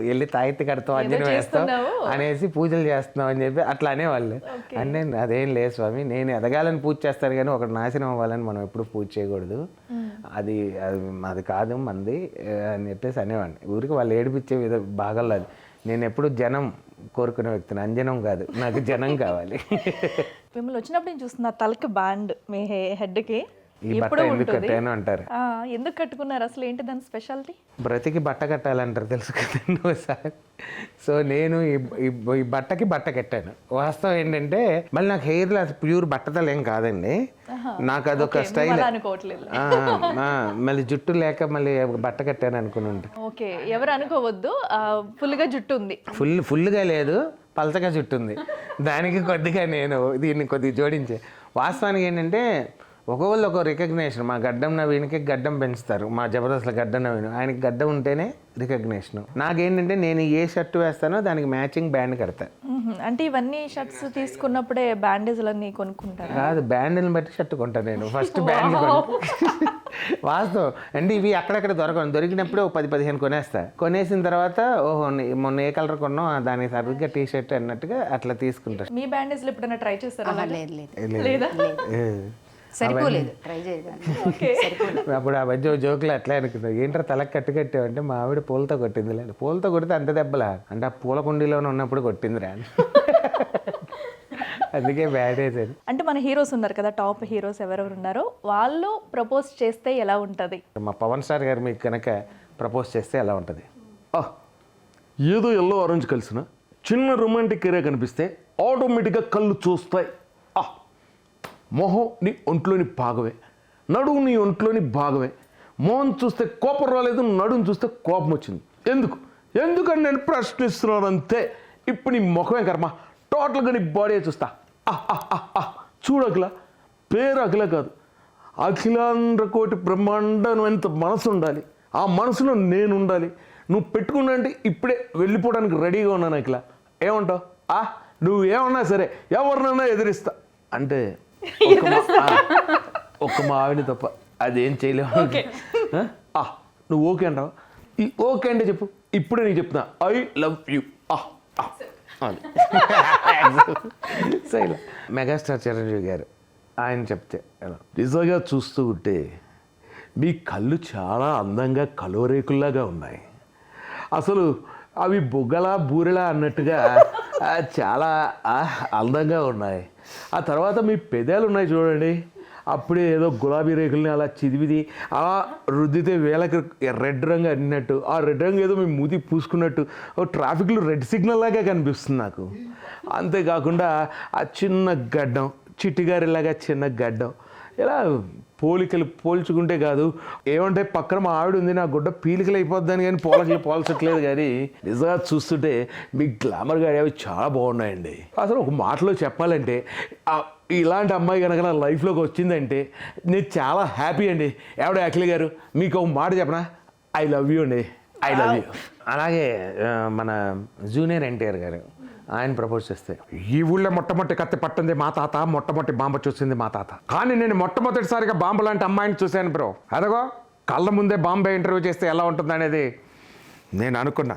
వెళ్ళి తాయిత్తి కడతావు, అంజనం వేస్తావు అనేసి పూజలు చేస్తున్నావు అని చెప్పి అట్లా అనేవాళ్ళు. అంటే అదేం లేదు స్వామి, నేను ఎదగాలని పూజ చేస్తాను కానీ ఒకటి నాశనం అవ్వాలని మనం ఎప్పుడు పూజ చేయకూడదు, అది కాదు మంది అని చెప్పేసి అనేవాడిని. ఊరికి వాళ్ళు ఏడిపించే భాగాల్లో అది. నేను ఎప్పుడు జనం కోరుకునే వ్యక్తిని, అంజనం కాదు, నాకు జనం కావాలి. మిమ్మల్ని వచ్చినప్పుడు నేను చూస్తున్నా తలకి బ్యాండ్ మీ హెడ్కి. ఈ బట్ట ఎందుకు కట్టాను అంటారు. ఎందుకు కట్టుకున్నారు అసలు, ఏంటి దాని స్పెషాలిటీ? బ్రతికి బట్ట కట్టాలంటారు తెలుసు కదండి ఒకసారి. సో నేను ఈ బట్టకి బట్ట కట్టాను. వాస్తవం ఏంటంటే మళ్ళీ నాకు హెయిర్లో ప్యూర్ బట్టతలు ఏం కాదండి, నాకు అదొక స్టైల్. మళ్ళీ జుట్టు లేక మళ్ళీ బట్ట కట్టాను అనుకుని ఉంటాను. ఓకే, ఎవరు అనుకోవద్దు, ఫుల్గా జుట్టు ఉంది. ఫుల్గా లేదు, పలచగా జుట్టు ఉంది. దానికి కొద్దిగా నేను దీన్ని కొద్దిగా జోడించే. వాస్తవానికి ఏంటంటే ఒక్కొక్కళ్ళు ఒక రికగ్నేషన్. మా గడ్డం నవీన్కి గడ్డం పెంచుతారు, మా జబర్దస్త్లో గడ్డం నవీన్, ఆయనకి గడ్డం ఉంటేనే రికగ్నేషన్. నాకేంటంటే నేను ఏ షర్ట్ వేస్తానో దానికి మ్యాచింగ్ బ్యాండ్ కడతా. అంటే ఇవన్నీ షర్ట్స్ తీసుకున్నప్పుడే బ్యాండేజ్లన్నీ కొనుక్కుంటారు? కాదు, బ్యాండ్ని బట్టి షర్ట్ కొంటాను నేను. ఫస్ట్ బ్యాండ్ వాస్తవం అంటే ఇవి అక్కడక్కడ దొరికినప్పుడే 10-15 కొనేస్తా. కొనేసిన తర్వాత ఓహో మొన్న ఏ కలర్ కొన్నాం దానికి సరిగ్గా టీ షర్ట్ అన్నట్టుగా అట్లా తీసుకుంటా. మీ బ్యాండేజ్లు ఎప్పుడైనా ట్రై చేస్తారా? లేదు, సరిపోలేదు, ట్రై చేయడానికి. అప్పుడు ఆ మధ్య జోకులు అట్లా అనుకున్నాం, ఏంటో తలకు కట్టావంటే మా ఆవిడ పూలతో కొట్టింది. లేదు, పూలతో కొడితే అంత దెబ్బలా అంటే ఆ పూల కుండీలోనే ఉన్నప్పుడు కొట్టిందిరా. అందుకే బ్యాడేజ్ అని. అంటే మన హీరోస్ ఉన్నారు కదా, టాప్ హీరోస్ ఎవరెవరు ఉన్నారో వాళ్ళు ప్రపోజ్ చేస్తే ఎలా ఉంటుంది? మా పవన్ స్టార్ గారు మీకు కనుక ప్రపోజ్ చేస్తే ఎలా ఉంటుంది? ఏదో ఎల్లో ఆరెంజ్ కలిసిన చిన్న రొమాంటిక్ ఏరియా కనిపిస్తే ఆటోమేటిక్గా కళ్ళు చూస్తాయి. మొహం నీ ఒంట్లోని భాగమే, నడుము నీ ఒంట్లోని భాగమే. మొహం చూస్తే కోపం రాలేదు, నడుము చూస్తే కోపం వచ్చింది. ఎందుకని నేను ప్రశ్నిస్తున్నాను అంతే. ఇప్పుడు నీ ముఖమే కర్మ, టోటల్గా నీ బాడీ చూస్తా. చూడకిలా పేరు అఖిల కాదు, అఖిలాంధ్ర కోటి బ్రహ్మాండం ఎంత మనసు ఉండాలి, ఆ మనసులో నేను ఉండాలి. నువ్వు పెట్టుకున్నా అంటే ఇప్పుడే వెళ్ళిపోవడానికి రెడీగా ఉన్నాను అఖిల. ఏమంటావు? నువ్వు ఏమన్నా సరే ఎవరినైనా ఎదిరిస్తా అంటే ఒక్క మా ఆవిడ తప్ప అదేం చేయలేము. నువ్వు ఓకే అంటావా? ఈ ఓకే అంటే చెప్పు, ఇప్పుడే నీకు చెప్తున్నా, ఐ లవ్ యూ. సో ఇలా మెగాస్టార్ చిరంజీవి గారు ఆయన చెప్తే నిజంగా చూస్తూ ఉంటే మీ కళ్ళు చాలా అందంగా కలువరేకుల్లాగా ఉన్నాయి. అసలు అవి బుగ్గలా బూరెలా అన్నట్టుగా చాలా అందంగా ఉన్నాయి. ఆ తర్వాత మీ పెదాలు ఉన్నాయి చూడండి, అప్పుడే ఏదో గులాబీ రేకుల్ని అలా చిదివిది అలా రుద్దితే వేళకి రెడ్ రంగు అన్నట్టు, ఆ రెడ్ రంగు ఏదో మీ మూతి పూసుకున్నట్టు ట్రాఫిక్లో రెడ్ సిగ్నల్ లాగా కనిపిస్తుంది నాకు. అంతేకాకుండా ఆ చిన్న గడ్డం, చిట్టిగారిలాగా చిన్న గడ్డం, ఇలా పోలికలు పోల్చుకుంటే కాదు, ఏమంటే పక్కన మా ఆవిడ ఉంది, నా గుడ్డ పీలికలు అయిపోద్దని కానీ పోల్చట్లేదు. కానీ నిజంగా చూస్తుంటే మీ గ్లామర్గా అవి చాలా బాగున్నాయండి. అసలు ఒక మాటలో చెప్పాలంటే ఇలాంటి అమ్మాయి కనుక నా లైఫ్లోకి వచ్చిందంటే నేను చాలా హ్యాపీ అండి. ఎవడ అఖిల గారు మీకు ఒక మాట చెప్పనా, ఐ లవ్ యూ అండి, ఐ లవ్ యూ. అలాగే మన జూనియర్ ఎన్టీఆర్ గారు ఆయన ప్రపోజ్ చేస్తే. ఈ ఊళ్ళో మొట్టమొదటి కత్తి పట్టింది మా తాత, మొట్టమొదటి బాంబు చూసింది మా తాత. కానీ నేను మొట్టమొదటిసారిగా బాంబు లాంటి అమ్మాయిని చూశాను బ్రో. అదగో కళ్ళ ముందే బాంబే ఇంటర్వ్యూ చేస్తే ఎలా ఉంటుంది అనేది నేను అనుకున్నా.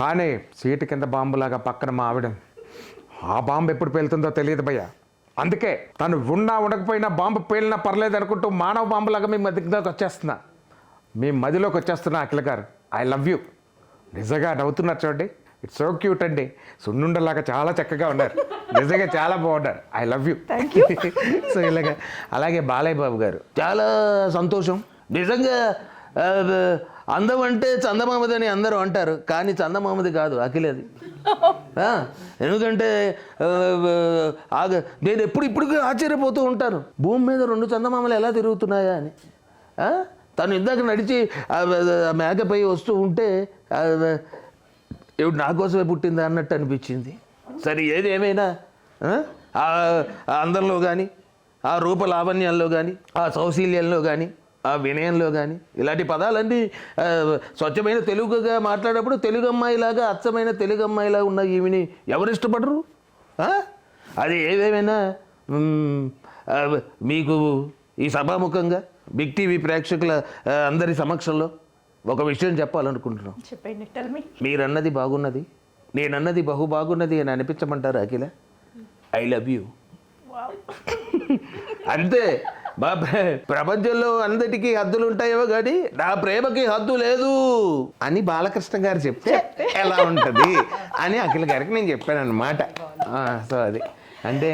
కానీ సీటు కింద బాంబులాగా పక్కన మా ఆవిడ. ఆ బాంబు ఎప్పుడు పేలుతుందో తెలియదు భయ్య. అందుకే తను ఉన్నా ఉండకపోయినా బాంబు పేలినా పర్లేదు అనుకుంటూ మానవ బాంబులాగా మీ మధ్యలోకి వచ్చేస్తున్నా. మీ మదిలోకి వచ్చేస్తున్నా అఖిల గారు. I love you. నిజంగా నవ్వుతున్నారు చూడండి. ఇట్స్ సో క్యూట్ అండి. సున్నుండలాగా చాలా చక్కగా ఉన్నారు. నిజంగా చాలా బాగున్నారు. I love you. సో ఇలాగా. అలాగే బాలయ్య బాబు గారు, చాలా సంతోషం. నిజంగా అందం అంటే చందమామదని అందరూ అంటారు, కానీ చందమామది కాదు అఖిలది. ఎందుకంటే నేను ఇప్పుడు ఆశ్చర్యపోతూ ఉంటాను, భూమి మీద 2 చందమామలు ఎలా తిరుగుతున్నాయా అని. తను ఇందాక నడిచి మేకపై వస్తూ ఉంటే నా కోసమే పుట్టిందా అన్నట్టు అనిపించింది. సరే ఏది ఏమైనా ఆ అందంలో కానీ, ఆ రూప లావణ్యాల్లో కానీ, ఆ సౌశీల్యంలో కానీ, ఆ వినయంలో కానీ, ఇలాంటి పదాలన్నీ స్వచ్ఛమైన తెలుగుగా మాట్లాడేటప్పుడు తెలుగు అమ్మాయిలాగా, అచ్చమైన తెలుగు అమ్మాయిలా ఉన్న ఈమెని ఎవరు ఇష్టపడరు? అది ఏదేమైనా మీకు ఈ సభాముఖంగా బిగ్ టీవీ ప్రేక్షకుల అందరి సమక్షంలో ఒక విషయం చెప్పాలనుకుంటున్నాం. చెప్పండి. Tell me. మీరన్నది బాగున్నది, నేనన్నది బహు బాగున్నది అని అనిపించమంటారు అఖిల. I love you. అంతే. ప్రపంచంలో అందరికీ హద్దులు ఉంటాయేమో కానీ నా ప్రేమకి హద్దు లేదు అని బాలకృష్ణ గారు చెప్తే ఎలా ఉంటుంది అని అఖిల గారికి నేను చెప్పాను అన్నమాట. సో అది అంటే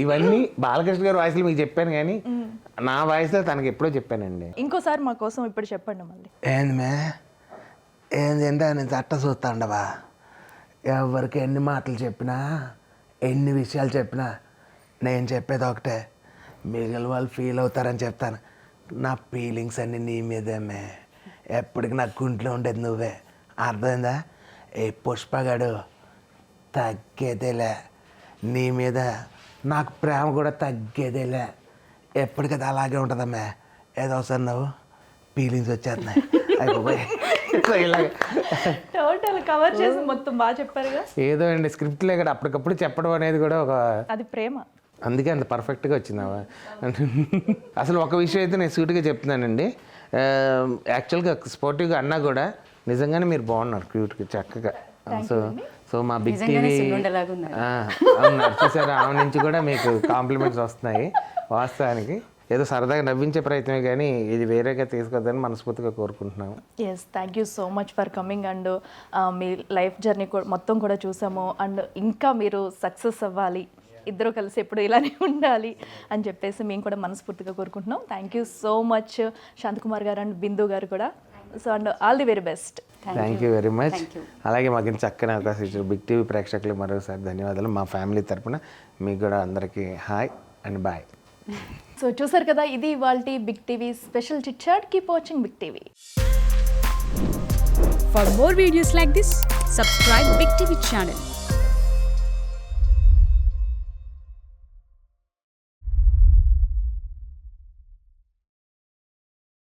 ఇవన్నీ బాలకృష్ణ గారి వాయిస్లో మీకు చెప్పాను, కానీ నా వాయిస్లో తనకి ఎప్పుడో చెప్పానండి. ఇంకోసారి మా కోసం ఇప్పుడు చెప్పండి మళ్ళీ. ఏంటంటే నేను చట్ట చూస్తాండవా, ఎవరికి ఎన్ని మాటలు చెప్పినా, ఎన్ని విషయాలు చెప్పినా నేను చెప్పేది ఒకటే, మిగిలిన వాళ్ళు ఫీల్ అవుతారని చెప్తాను. నా ఫీలింగ్స్ అన్నీ నీ మీదేమే, ఎప్పటికి నా గుంట్లో ఉండేది నువ్వే. అర్థమైందా? ఏ పుష్పగాడు తగ్గేదేలే, నీ మీద నాకు ప్రేమ కూడా తగ్గేదేలే, ఎప్పటికది అలాగే ఉంటుందమ్మా. ఏదో ఒకసారి నువ్వు ఫీలింగ్స్ వచ్చేస్తున్నాయి అయిపోయి. టోటల్ కవర్ చేసి మొత్తం బాగా చెప్పారుగా. ఏదో అండి స్క్రిప్ట్లో కూడా అప్పటికప్పుడు చెప్పడం అనేది కూడా ఒక, అది ప్రేమ. అందుకే అంత పర్ఫెక్ట్గా వచ్చిందావా. అసలు ఒక విషయం అయితే నేను సూటిగా చెప్తున్నానండి, యాక్చువల్గా స్పోర్టివ్గా అన్నా కూడా నిజంగానే మీరు బాగున్నారు, క్యూట్గా చక్కగా. సో మా బిగ్ టీవీ అవును చూసారా, ఆమె నుంచి కూడా మీకు కాంప్లిమెంట్స్ వస్తున్నాయి. వాస్తవానికి ఏదో సరదాగా నవ్వించే ప్రయత్నమే కానీ ఇది వేరేగా తీసుకోవద్దని మనస్ఫూర్తిగా కోరుకుంటున్నాము. Yes, thank you so much for coming. And మీ లైఫ్ జర్నీ మొత్తం కూడా చూసాము. అండ్ ఇంకా మీరు సక్సెస్ అవ్వాలి, ఇద్దరు కలిసి ఎప్పుడు ఇలానే ఉండాలి అని చెప్పేసి మేము కూడా మనస్ఫూర్తిగా కోరుకుంటున్నాం. Thank you so much Shanthakumar గారు అండ్ బిందు గారు కూడా. So and all the very best. Thank you very much. అలాగే మాకు ఇంత చక్కని అవకాశం ఇచ్చారు బిగ్ టీవీ ప్రేక్షకులు మరోసారి ధన్యవాదాలు. మా ఫ్యామిలీ తరపున మీకు కూడా అందరికీ హాయ్ అండ్ బాయ్. సో చూసారు కదా, ఇది ఇవాల్టి big TV special chit chat. Keep watching big TV. For more videos like this, subscribe Big TV channel.